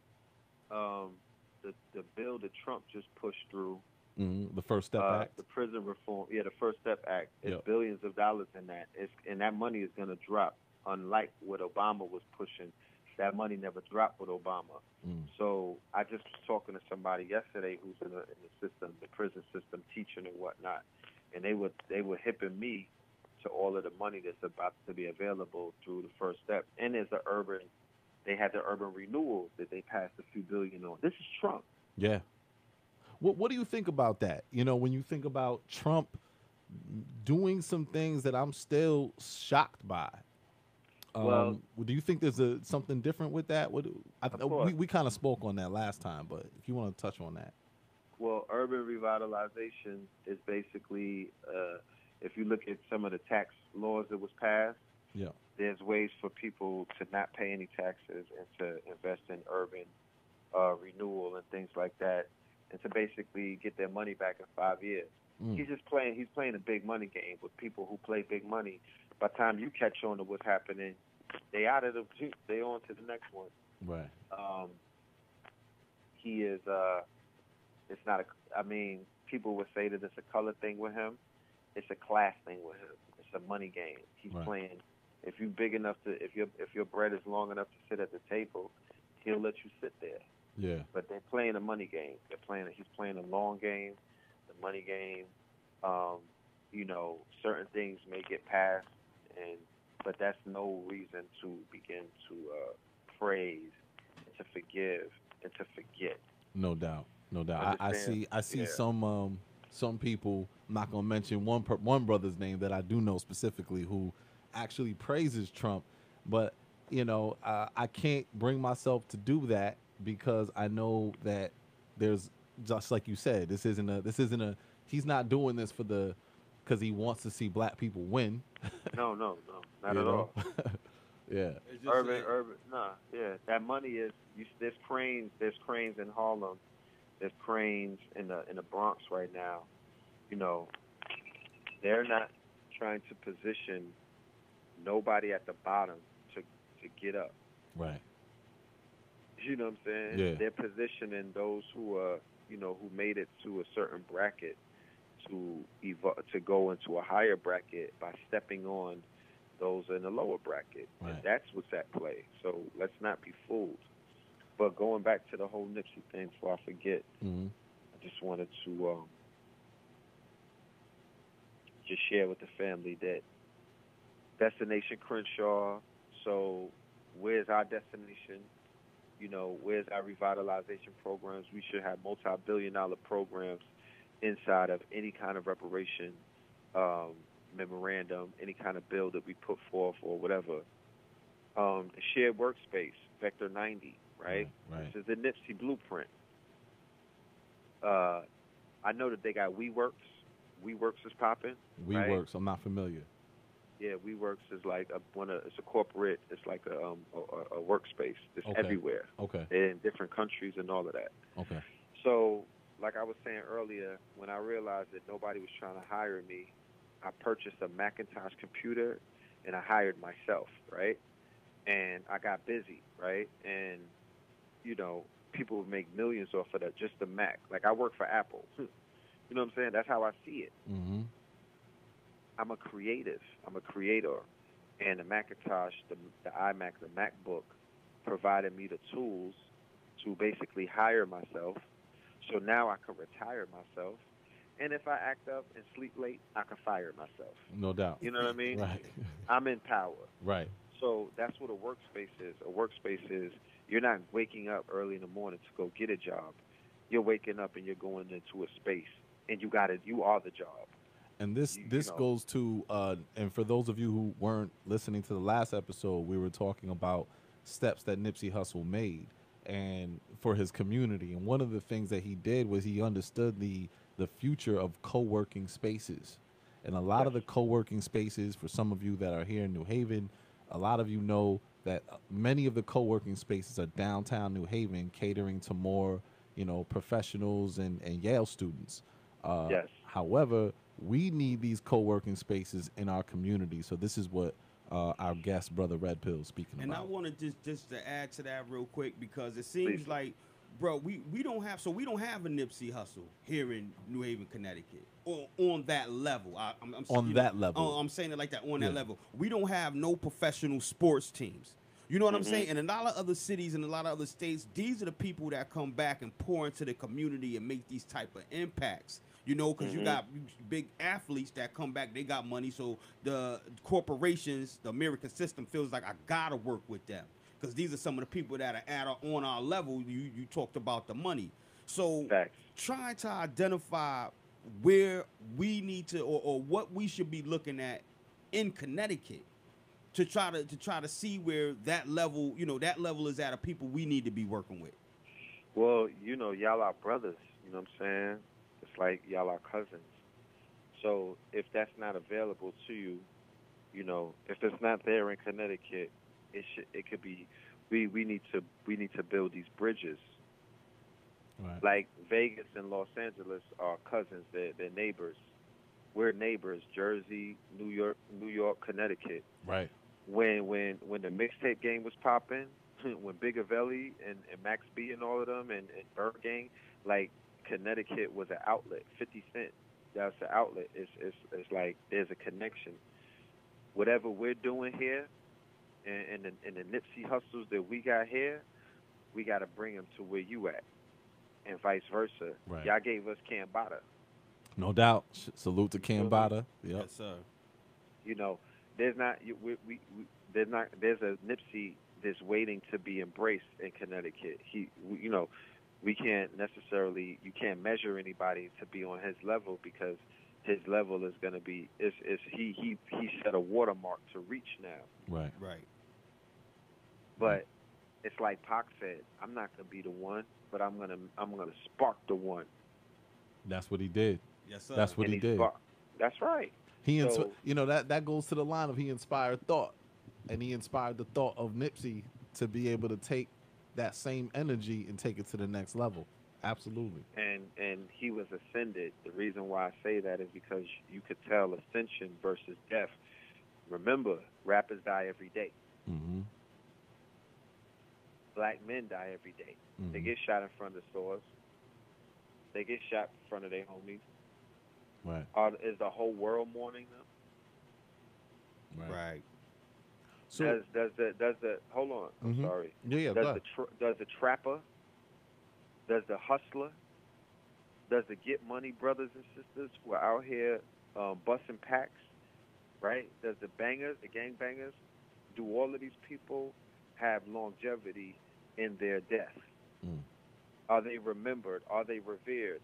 The bill that Trump just pushed through, the First Step Act, the prison reform, the First Step Act. It's billions of dollars in that. And that money is going to drop. Unlike what Obama was pushing, that money never dropped with Obama. So I just was talking to somebody yesterday who's in the system, the prison system, teaching and whatnot, and they were hipping me to all of the money that's about to be available through the First Step. And there's they had the urban renewal that they passed a few billion on. This is Trump. Yeah. What do you think about that? When you think about Trump doing some things that I'm still shocked by. Well, do you think there's something different with that? We kind of spoke on that last time, but if you want to touch on that. Well, urban revitalization is basically, if you look at some of the tax laws that was passed, there's ways for people to not pay any taxes and to invest in urban renewal and things like that, and to basically get their money back in 5 years. Mm. He's playing a big money game with people who play big money. By the time you catch on to what's happening, they out of they on to the next one. Right. He is it's not a, I mean, people would say that it's a color thing with him. It's a class thing with him. It's a money game. He's Right. playing. If you're big enough to, if your bread is long enough to sit at the table, he'll let you sit there. Yeah. But they're playing a money game. He's playing a long game, the money game. Certain things may get passed, but that's no reason to begin to praise and to forgive and to forget. No doubt. No doubt. I see Yeah. some people, I'm not gonna mention one brother's name that I do know specifically who actually praises Trump, but I can't bring myself to do that because I know that there's, just like you said, this isn't a he's not doing this because he wants to see black people win. No, not You at know? all. Yeah. It's just Urban, yeah. That money is. There's cranes in Harlem. There's cranes in the Bronx right now. They're not trying to position nobody at the bottom to get up. Right. You know what I'm saying? Yeah. They're positioning those who who made it to a certain bracket to go into a higher bracket by stepping on those in the lower bracket. Right. And that's what's at play. So let's not be fooled. But going back to the whole Nipsey thing before I forget, Mm-hmm. I just wanted to just share with the family that Destination Crenshaw, so where's our destination? Where's our revitalization programs? We should have multi-billion-dollar programs inside of any kind of reparation memorandum, any kind of bill that we put forth or whatever. The shared workspace, Vector 90, right? Right. This is the Nipsey blueprint. I know that they got WeWorks. WeWorks is popping. Right? WeWorks. I'm not familiar. Yeah, WeWorks is like it's a corporate. It's like a workspace. It's Okay. everywhere. Okay. They're in different countries and all of that. Okay. So, like I was saying earlier, when I realized that nobody was trying to hire me, I purchased a Macintosh computer and I hired myself, right? And I got busy, right? And people would make millions off of that, just the Mac. Like I work for Apple. You know what I'm saying? That's how I see it. Mm-hmm. I'm a creative. I'm a creator. And the Macintosh, the iMac, the MacBook provided me the tools to basically hire myself. So now I can retire myself. And if I act up and sleep late, I can fire myself. No doubt. You know what I mean? Right. I'm in power. Right. So that's what a workspace is. A workspace is you're not waking up early in the morning to go get a job. You're waking up and you're going into a space, and you are the job. And this goes to and for those of you who weren't listening to the last episode, we were talking about steps that Nipsey Hussle made and for his community. And one of the things that he did was he understood the future of co-working spaces. And a lot of the co-working spaces, for some of you that are here in New Haven, a lot of you know that many of the co-working spaces are downtown New Haven, catering to more, professionals and Yale students. Yes. However, we need these co-working spaces in our community. So this is what our guest, Brother Red Pill, is speaking And about. I want to just to add to that real quick because it seems Please. like, bro, we don't have a Nipsey Hussle here in New Haven, Connecticut, on that level. I'm On that level. I'm saying it like that, on that Yeah. level. We don't have no professional sports teams. You know what I'm saying? And a lot of other cities and a lot of other states, these are the people that come back and pour into the community and make these type of impacts. Because you got big athletes that come back, they got money, so the corporations, the American system feels like I gotta work with them because these are some of the people that are on our level. You talked about the money, so Facts. trying to identify where we need to or what we should be looking at in Connecticut to try to see where that level is at of people we need to be working with. Well, y'all are brothers. You know what I'm saying? It's like y'all are cousins. So if that's not available to you, if it's not there in Connecticut, it could be. We need to build these bridges Right. Like Vegas and Los Angeles are cousins. They're neighbors. We're neighbors. Jersey, New York, Connecticut. Right. When the mixtape game was popping, when Big Avelli and Max B and all of them and Bird Gang, like Connecticut was an outlet. 50 Cent, that's an outlet. It's like there's a connection. Whatever we're doing here, and the Nipsey hustles that we got here, we got to bring them to where you at, and vice versa. Right. Y'all gave us Cambada. No doubt. Salute to feel me? Cambada. Yep. Yes, sir. You know, there's not there's a Nipsey that's waiting to be embraced in Connecticut. We can't necessarily, you can't measure anybody to be on his level, because his level is going to be he set a watermark to reach now. Right. Right. But it's like Pac said, I'm not going to be the one, but I'm gonna spark the one. That's what he did. Yes, sir. That's what And he did. That's right. He So- that goes to the line of he inspired thought, and he inspired the thought of Nipsey to be able to take that same energy and take it to the next level. Absolutely. And he was ascended. The reason why I say that is because you could tell ascension versus death. Remember, rappers die every day. Mm-hmm. Black men die every day. Mm-hmm. They get shot in front of stores. They get shot in front of their homies. Right. Is the whole world mourning them? Right. So does the hold on? I'm Mhm. sorry. yeah, go Does ahead. does the trapper? Does the hustler? Does the get money brothers and sisters who are out here busting packs? Right? Does the bangers, the gang bangers, do all of these people have longevity in their death? Mm. Are they remembered? Are they revered?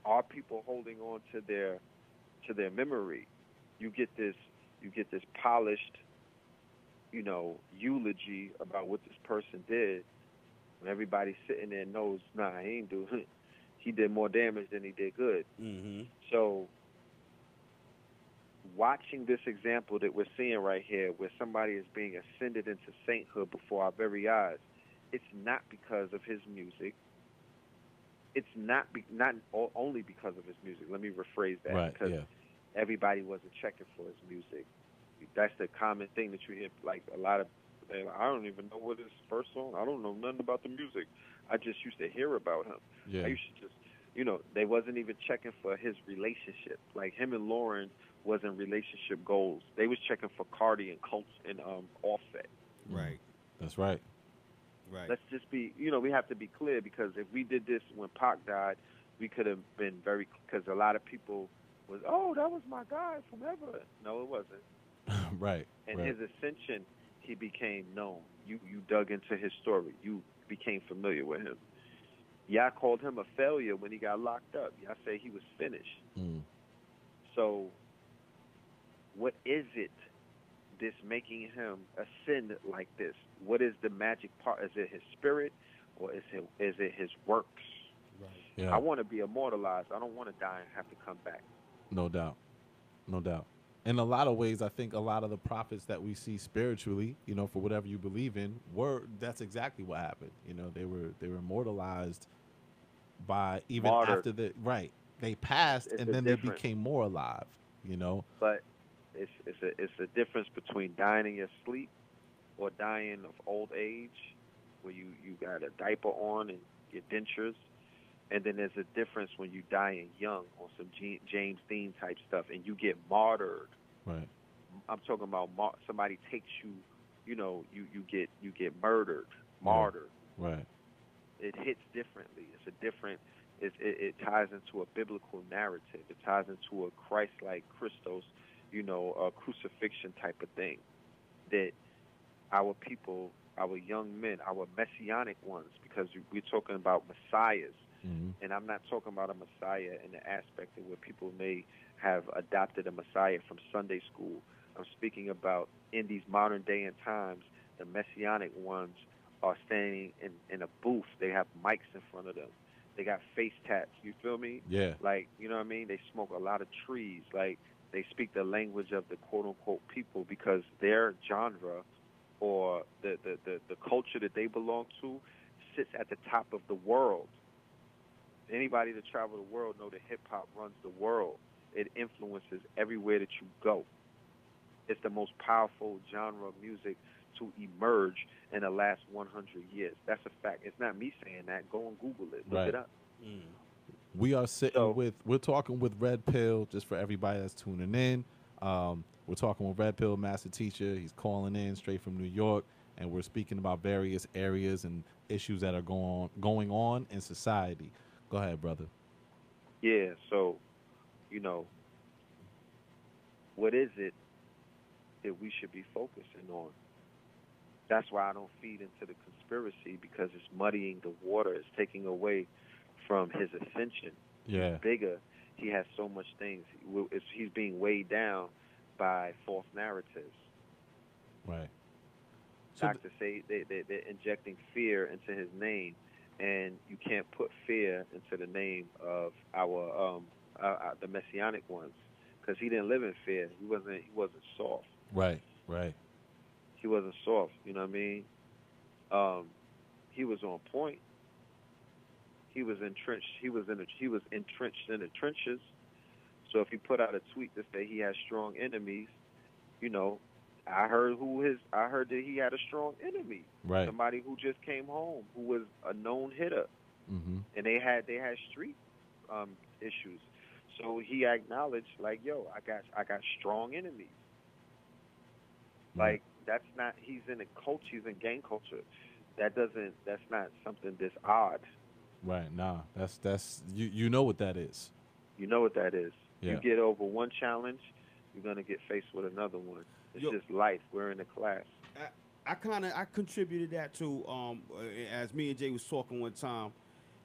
Are people holding on to their memory? You get this polished, eulogy about what this person did, when everybody sitting there knows, nah, he ain't do he did more damage than he did good. Mm-hmm. So watching this example that we're seeing right here, where somebody is being ascended into sainthood before our very eyes, it's not because of his music. It's not only because of his music. Let me rephrase that. Right. Because Yeah. everybody wasn't checking for his music. That's the common thing that you hear. Like a lot of, I don't even know what his first song. I don't know nothing about the music. I just used to hear about him. Yeah. I used to just, they wasn't even checking for his relationship. Like him and Lauren wasn't relationship goals. They was checking for Cardi and Coach and Offset. Right. That's right. Right. Let's just be, we have to be clear, because if we did this when Pac died, we could have been because a lot of people was, oh, that was my guy from ever. No, it wasn't. Right. And right. his ascension, he became known. You dug into his story. You became familiar with him. Y'all called him a failure when he got locked up. Y'all say he was finished. Mm. So what is it that's making him ascend like this? What is the magic part? Is it his spirit, or is it his works? Right. Yeah. I want to be immortalized. I don't want to die and have to come back. No doubt. No doubt. In a lot of ways, I think a lot of the prophets that we see spiritually, for whatever you believe in, that's exactly what happened. They were immortalized by even Martyred. after they passed, It's and a then they difference. became more alive. But it's a difference between dying in your sleep or dying of old age, where you got a diaper on and your dentures, and then there's a difference when you dying young on some James Dean type stuff and you get martyred. Right. I'm talking about somebody takes you, you get murdered, martyred. Right. It hits differently. It ties into a biblical narrative. It ties into a Christ-like Christos, a crucifixion type of thing, that our people, our young men, our messianic ones, because we're talking about messiahs. Mm-hmm. And I'm not talking about a messiah in the aspect of where people may have adopted a messiah from Sunday school. I'm speaking about in these modern day and times, the messianic ones are standing in a booth. They have mics in front of them. They got face tats. You feel me? Yeah. Like, you know what I mean? They smoke a lot of trees. Like, they speak the language of the quote-unquote people, because their genre or the culture that they belong to sits at the top of the world. Anybody that travel the world know that hip hop runs the world. It influences everywhere that you go. It's the most powerful genre of music to emerge in the last 100 years. That's a fact. It's not me saying that. Go and Google it. Look Right. it up. Mm. We are sitting So- with, we're talking with Red Pill, just for everybody that's tuning in. We're talking with Red Pill, master teacher. He's calling in straight from New York, and we're speaking about various areas and issues that are going on in society. Go ahead, brother. Yeah, so, what is it that we should be focusing on? That's why I don't feed into the conspiracy, because it's muddying the water. It's taking away from his ascension. Yeah. He's bigger. He has so much things. He's being weighed down by false narratives. Right. So Doctors say they're injecting fear into his name, and you can't put fear into the name of our the messianic ones, because he didn't live in fear. He wasn't soft. right. He wasn't soft. You know what I mean? He was on point. He was entrenched. He was entrenched in the trenches. So if he put out a tweet to say he has strong enemies, I heard that he had a strong enemy. Right. Somebody who just came home, who was a known hitter, Mm-hmm. and they had street issues. So he acknowledged, like, yo, I got strong enemies. Like, that's not. He's in a culture. He's in gang culture. That's not something that's odd. Right. Nah. That's you know what that is. You know what that is. Yeah. You get over one challenge, you're gonna get faced with another one. It's Yo- just life. We're in a class. I contributed that to as me and Jay was talking one time,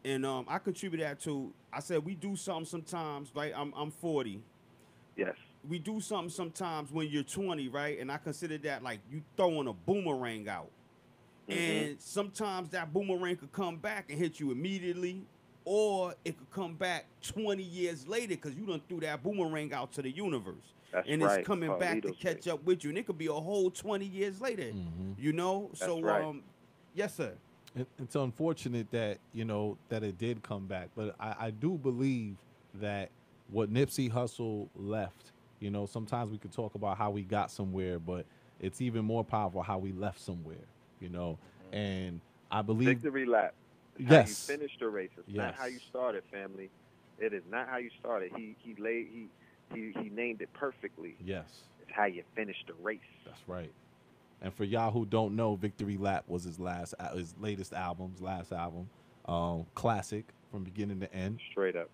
and I contributed that to. I said we do something sometimes, right? I'm 40. Yes. We do something sometimes when you're 20, right? And I consider that like you throwing a boomerang out. And sometimes that boomerang could come back and hit you immediately, or it could come back 20 years later because you done threw that boomerang out to the universe. That's and right. it's coming back to Carlito's catch way. up with you. And it could be a whole 20 years later, So, right. yes, sir. It's unfortunate that that it did come back, but I do believe that what Nipsey Hussle left. Sometimes we could talk about how we got somewhere, but it's even more powerful how we left somewhere. And I believe Victory lap. It's Yes. how you finished the race. It's not how you Yes. started, family. It is not how you started. He named it perfectly. yes, It's how you finished the race. that's right. And for y'all who don't know, Victory Lap was his last album, classic from beginning to end. Straight up.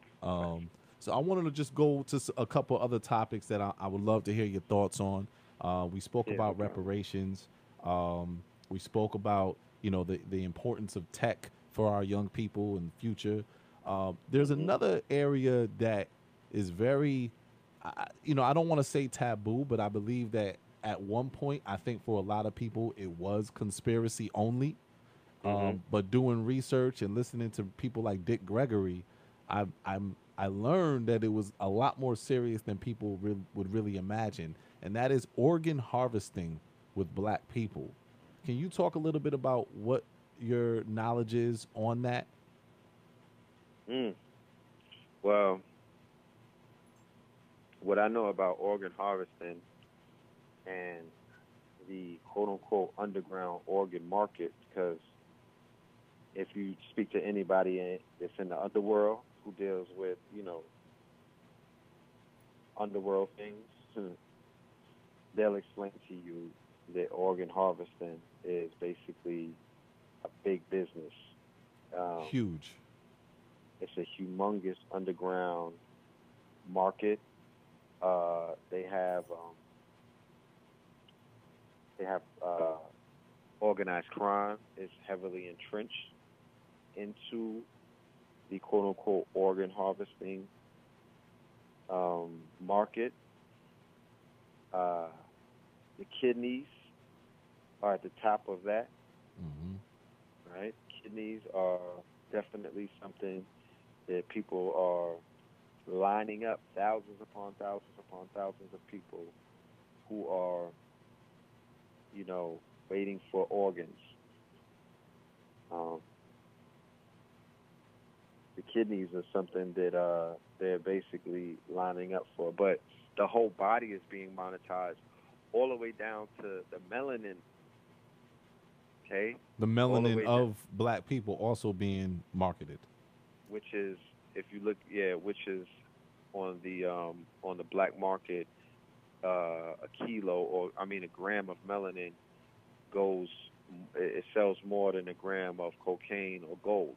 So I wanted to just go to a couple other topics that I would love to hear your thoughts on. We spoke Yeah, about no problem. reparations. We spoke about the importance of tech for our young people in the future. There's another area that is very, I don't want to say taboo, but I believe that at one point, I think for a lot of people, it was conspiracy only. But doing research and listening to people like Dick Gregory, I learned that it was a lot more serious than people would really imagine, and that is organ harvesting with black people. Can you talk a little bit about what your knowledge is on that? Well, what I know about organ harvesting and the quote-unquote underground organ market, because if you speak to anybody that's in the underworld who deals with, underworld things, they'll explain to you that organ harvesting is basically a big business. Huge. It's a humongous underground market. They have organized crime is heavily entrenched into the quote-unquote organ harvesting market. The kidneys are at the top of that, right? Kidneys are definitely something that people are lining up, thousands upon thousands of people who are, waiting for organs. The kidneys are something that they're basically lining up for. But the whole body is being monetized, all the way down to the melanin. Okay, The all the melanin way down, of black people also being marketed. which is, if you look, yeah, which is on the black market, a kilo, or I mean a gram of melanin goes, it sells more than a gram of cocaine or gold.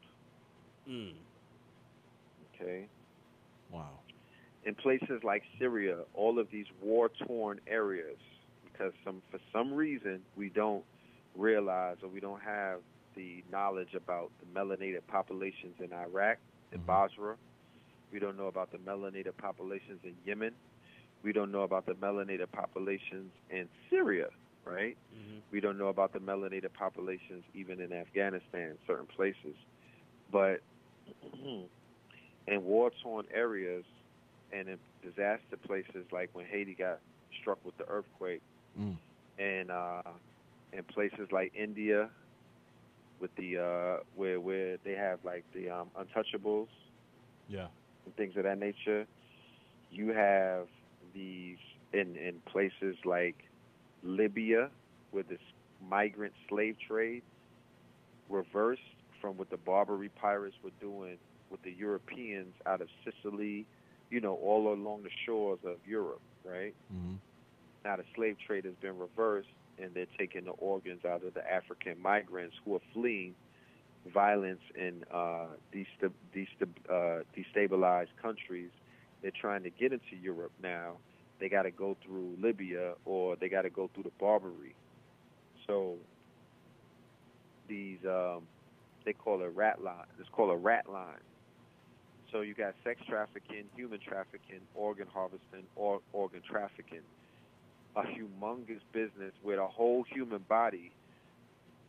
Mm. Okay. Wow. In places like Syria, all of these war-torn areas, because for some reason we don't realize, or we don't have the knowledge about the melanated populations in Iraq, in Basra. We don't know about the melanated populations in Yemen. We don't know about the melanated populations in Syria, right? Mm-hmm. We don't know about the melanated populations even in Afghanistan, certain places. But in war-torn areas and in disaster places, like when Haiti got struck with the earthquake, and in places like India, with the where they have like the untouchables, Yeah. and things of that nature. You have these in places like Libya, where this migrant slave trade reversed from what the Barbary pirates were doing with the Europeans out of Sicily, all along the shores of Europe, right? Mm-hmm. Now the slave trade has been reversed, and they're taking the organs out of the African migrants who are fleeing violence in destabilized countries. They're trying to get into Europe now. They got to go through Libya, or they got to go through the Barbary. So these they call it rat line. It's called a rat line. So you got sex trafficking, human trafficking, organ harvesting, or organ trafficking. A humongous business where the whole human body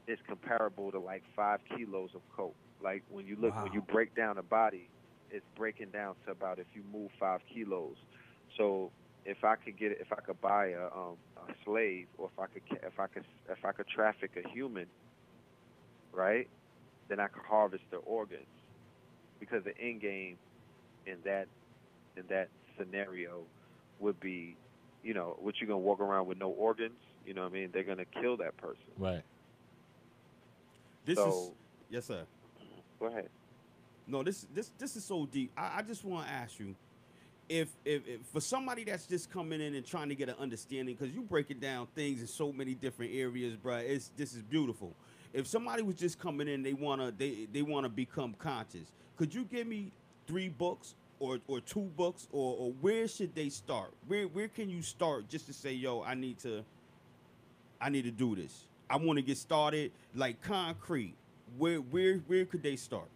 is comparable to like 5 kilos of coke. Like when you look, when you break down a body, it's breaking down to about, if you move 5 kilos. So if I could buy a slave, or if I could traffic a human, right? Then I could harvest their organs, because the end game in that scenario would be, what, you gonna walk around with no organs? You know what I mean? They're gonna kill that person. Right. Yes, sir. Go ahead. No, this is so deep. I just want to ask you, if for somebody that's just coming in and trying to get an understanding, because you breaking down things in so many different areas, bruh. This is beautiful. If somebody was just coming in, they wanna become conscious. Could you give me 3 books or 2 books, or where should they start? Where can you start just to say, yo, I need to do this. I want to get started, like concrete. Where could they start?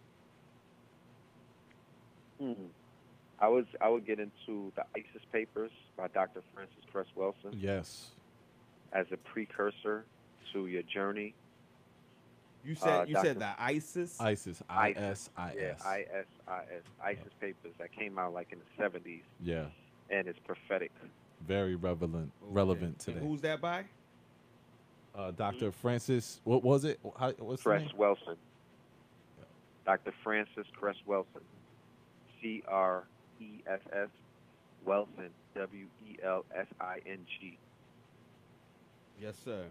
I would get into the ISIS papers by Dr. Francis Cress Welsing. Yes. As a precursor to your journey. You said the ISIS? ISIS. ISIS. Yeah, ISIS papers that came out like in the 70s. Yeah. And it's prophetic. Very relevant today. And who's that by? Dr. Francis, what was it? What's the name? Cress Welsing. Dr. Francis Cress Welsing. CRESS Welsing. WELSING. Yes, sir.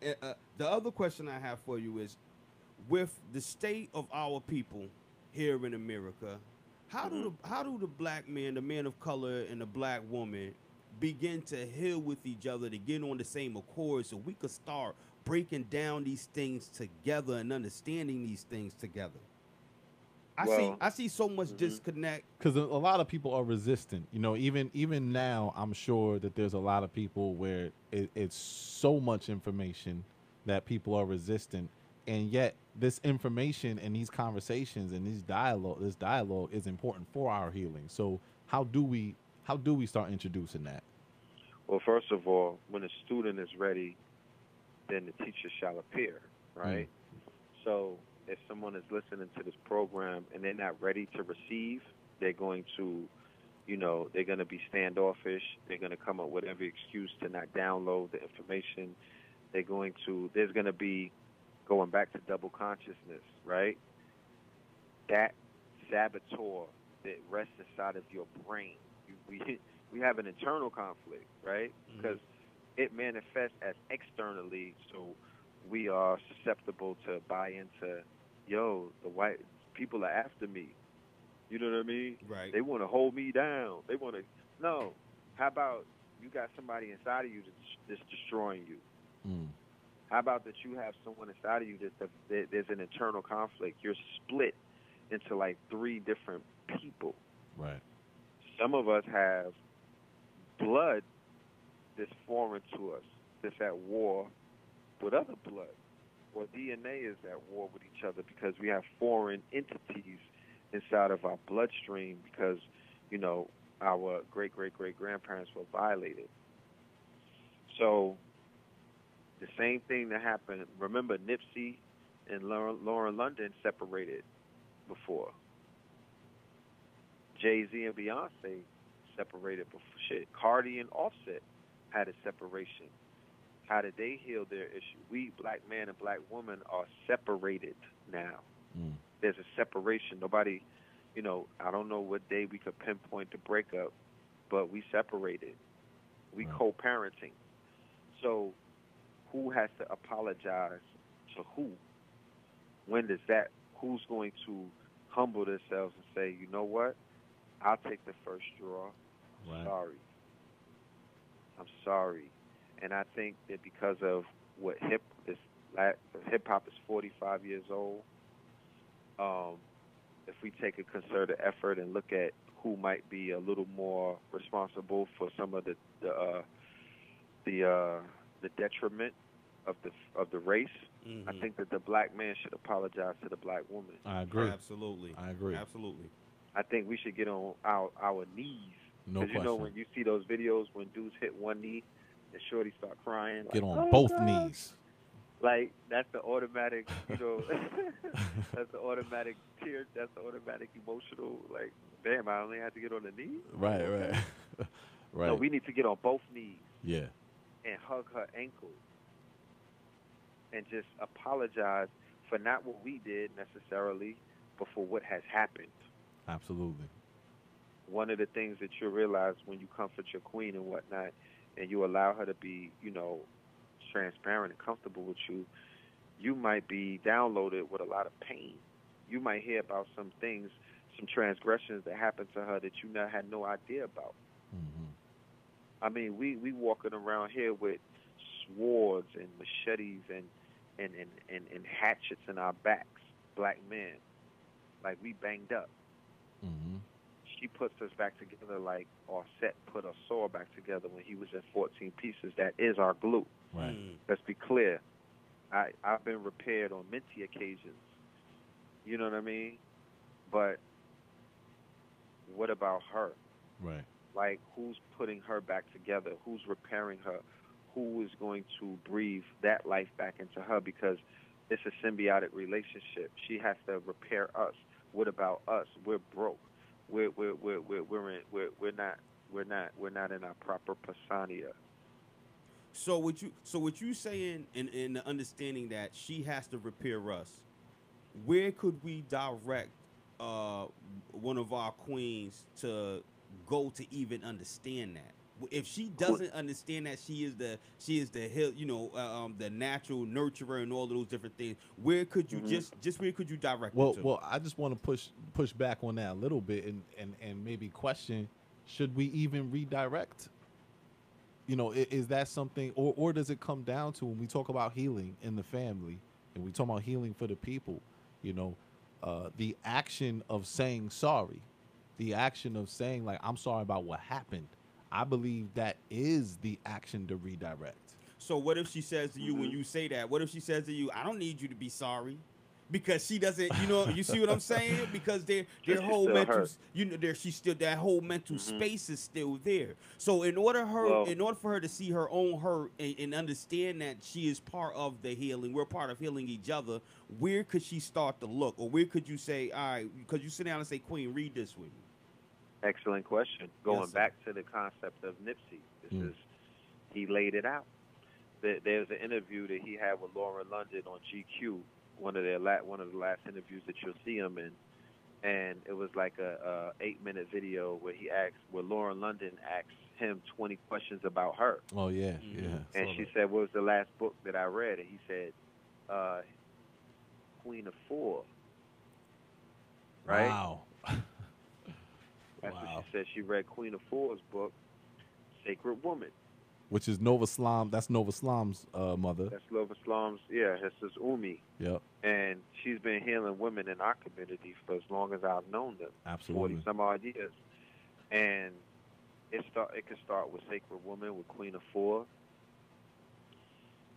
The other question I have for you is, with the state of our people here in America, how do the black man, the man of color, and the black woman begin to heal with each other, to get on the same accord, so we could start breaking down these things together and understanding these things together? I see so much disconnect, because a lot of people are resistant. Even now, I'm sure that there's a lot of people where it's so much information that people are resistant, and yet this information and these conversations and this dialogue is important for our healing. So how do we start introducing that? Well, first of all, when a student is ready, then the teacher shall appear, right? So if someone is listening to this program and they're not ready to receive, they're going to, they're going to be standoffish. They're going to come up with every excuse to not download the information. There's going to be going back to double consciousness, right? That saboteur that rests inside of your brain. We have an internal conflict, right? Because it manifests as externally, so we are susceptible to buy into, yo, the white people are after me. You know what I mean? Right. They want to hold me down. They want to. No. How about you got somebody inside of you that's destroying you? How about that you have someone inside of you that there's an internal conflict? You're split into like 3 different people. Right. Some of us have blood that's foreign to us, that's at war with other blood. Or DNA is at war with each other because we have foreign entities inside of our bloodstream because, you know, our great-great-great-grandparents were violated. So the same thing that happened, remember Nipsey and Lauren London separated before. Jay-Z and Beyonce separated before. Shit, Cardi and Offset had a separation. How did they heal their issue? We, black man and black woman, are separated now. There's a separation. Nobody, you know, I don't know what day we could pinpoint the breakup, but we separated. We co-parenting. So who has to apologize to who? When does that, who's going to humble themselves and say, you know what? I'll take the first straw. I'm sorry. I'm sorry. And I think that because of what hip-hop is 45 years old, if we take a concerted effort and look at who might be a little more responsible for some of the detriment of the race, I think that the black man should apologize to the black woman. I agree. Absolutely. I agree. Absolutely. I think we should get on our knees. No question. Because you know when you see those videos when dudes hit one knee and shorty start crying. Get like, on oh both God. knees. Like, that's the automatic, you know, that's the automatic tear, that's the automatic emotional, like, damn, I only had to get on the knee? Right. Right. No, we need to get on both knees. Yeah. And hug her ankle. And just apologize for not what we did necessarily, but for what has happened. Absolutely. One of the things that you realize when you comfort your queen and whatnot, and you allow her to be, you know, transparent and comfortable with you, you might be downloaded with a lot of pain. You might hear about some things, some transgressions that happened to her that you had no idea about. I mean, we walking around here with swords and machetes and hatchets in our backs, black men, like we banged up. She puts us back together like Offset put a saw back together when he was in 14 pieces. That is our glue. Right. Let's be clear. I've been repaired on many occasions. You know what I mean? But what about her? Right. Like, who's putting her back together? Who's repairing her? Who is going to breathe that life back into her? Because it's a symbiotic relationship. She has to repair us. What about us? We're broke. We're not in our proper persona. So what you saying in the understanding that she has to repair us, where could we direct one of our queens to go to even understand that? If she doesn't understand that she is the you know, the natural nurturer and all of those different things, where could you just where could you direct her to? Well, I just want to push back on that a little bit and maybe question, should we even redirect? You know, is that something, or does it come down to when we talk about healing in the family and we talk about healing for the people, you know, the action of saying sorry, the action of saying, like, I'm sorry about what happened. I believe that is the action to redirect. So what if she says to you when you say that, what if she says to you, I don't need you to be sorry? Because she doesn't, you know, you see what I'm saying? Because their whole mental, you know, she's still, that whole mental space is still there. So in order for her to see her own hurt and understand that she is part of the healing, we're part of healing each other, where could she start to look? Or where could you say, all right, because you sit down and say, Queen, read this with me. Excellent question. Going Yes, sir. back to the concept of Nipsey, he laid it out. There's an interview that he had with Lauren London on GQ, one of the last interviews that you'll see him in, and it was like a 8-minute video where Lauren London asked him 20 questions about her, Oh yeah, Mhm. yeah. and saw she that. said, "What was the last book that I read?" And he said, uh, "Queen of Four." Right? Wow. That's what she Wow. said. She read Queen of Four's book, Sacred Woman. Which is Nova Slom. That's Nova Slom's mother. That's Lova Islam's, yeah, his sister Umi. Yep. And she's been healing women in our community for as long as I've known them, Absolutely. 40 some odd years. And it could start with Sacred Woman, with Queen of Four.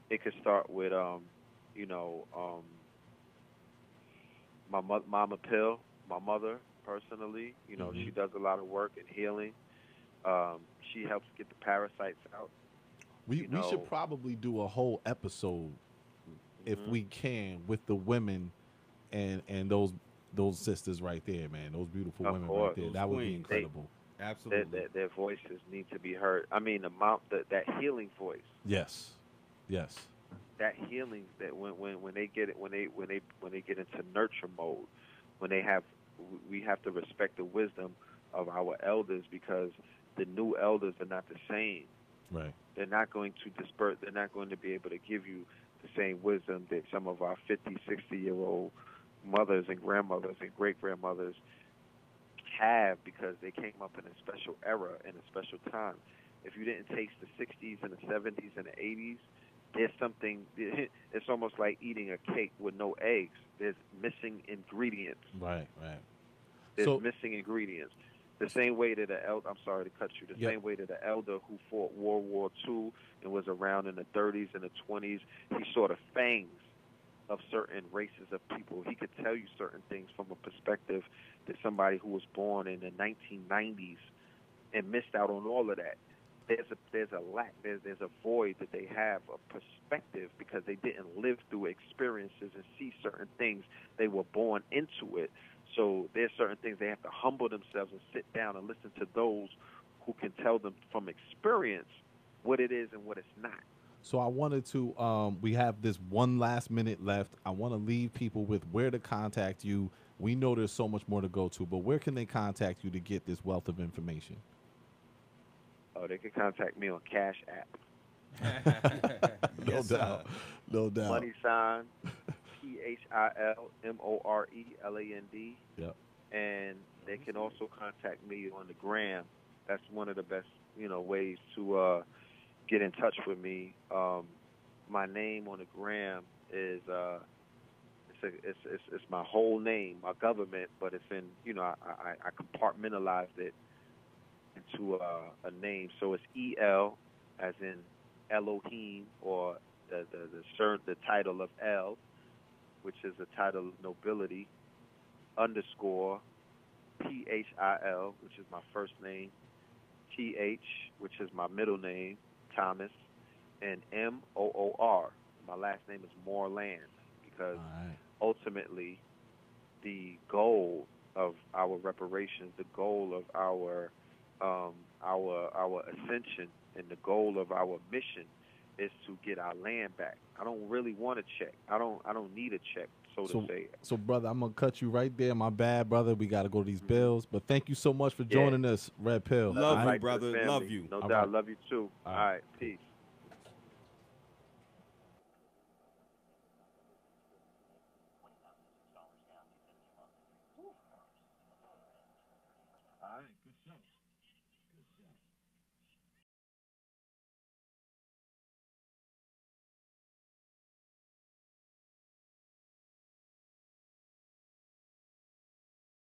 It could start with you know, Mama Pill, my mother personally. You know, she does a lot of work in healing. She helps get the parasites out. We should probably do a whole episode if Mhm. we can with the women and those sisters right there, man. Those beautiful Of women right course. there. Those That would be queens. incredible. Absolutely. Their voices need to be heard. I mean, that healing voice, Yes. Yes. that healing, that when they get it, when they get into nurture mode, when they have, we have to respect the wisdom of our elders, because the new elders are not the same. Right. They're not going to disperse. They're not going to be able to give you the same wisdom that some of our 50, 60-year-old mothers and grandmothers and great grandmothers have, because they came up in a special era and a special time. If you didn't taste the 60s and the 70s and the 80s, there's something. It's almost like eating a cake with no eggs. There's missing ingredients. Right. Right. There's So missing ingredients. The same way that I'm sorry to cut you. The Yep. same way that the elder who fought World War II and was around in the 30s and the 20s, he saw the fangs of certain races of people. He could tell you certain things from a perspective that somebody who was born in the 1990s and missed out on all of that. There's a lack. There's a void that they have of perspective, because they didn't live through experiences and see certain things. They were born into it. So there's certain things they have to humble themselves and sit down and listen to those who can tell them from experience what it is and what it's not. So I wanted to we have this one last minute left. I want to leave people with where to contact you. We know there's so much more to go to, but where can they contact you to get this wealth of information? Oh, they can contact me on Cash App. No Yes, sir. doubt. No doubt. Money sign PHILMORELAND. Yep. And they can also contact me on the gram. That's one of the best, ways to get in touch with me. My name on the gram is it's my whole name, my government, but it's in I compartmentalized it into a name. So it's EL, as in Elohim, or the title of El, which is a title of nobility, underscore PHIL, which is my first name, TH, which is my middle name, Thomas, and MOOR. My last name is Moreland, because ultimately the goal of our reparations, the goal of our ascension, and the goal of our mission is to get our land back. I don't really want a check. I don't need a check, so to say. So, brother, I'm gonna cut you right there. My bad, brother. We gotta go to these bills. But thank you so much for joining us, Red Pill. Love All you, right? brother. Family. Love you. No All doubt. right. Love you too. All All right. right. Peace. All right. Good show.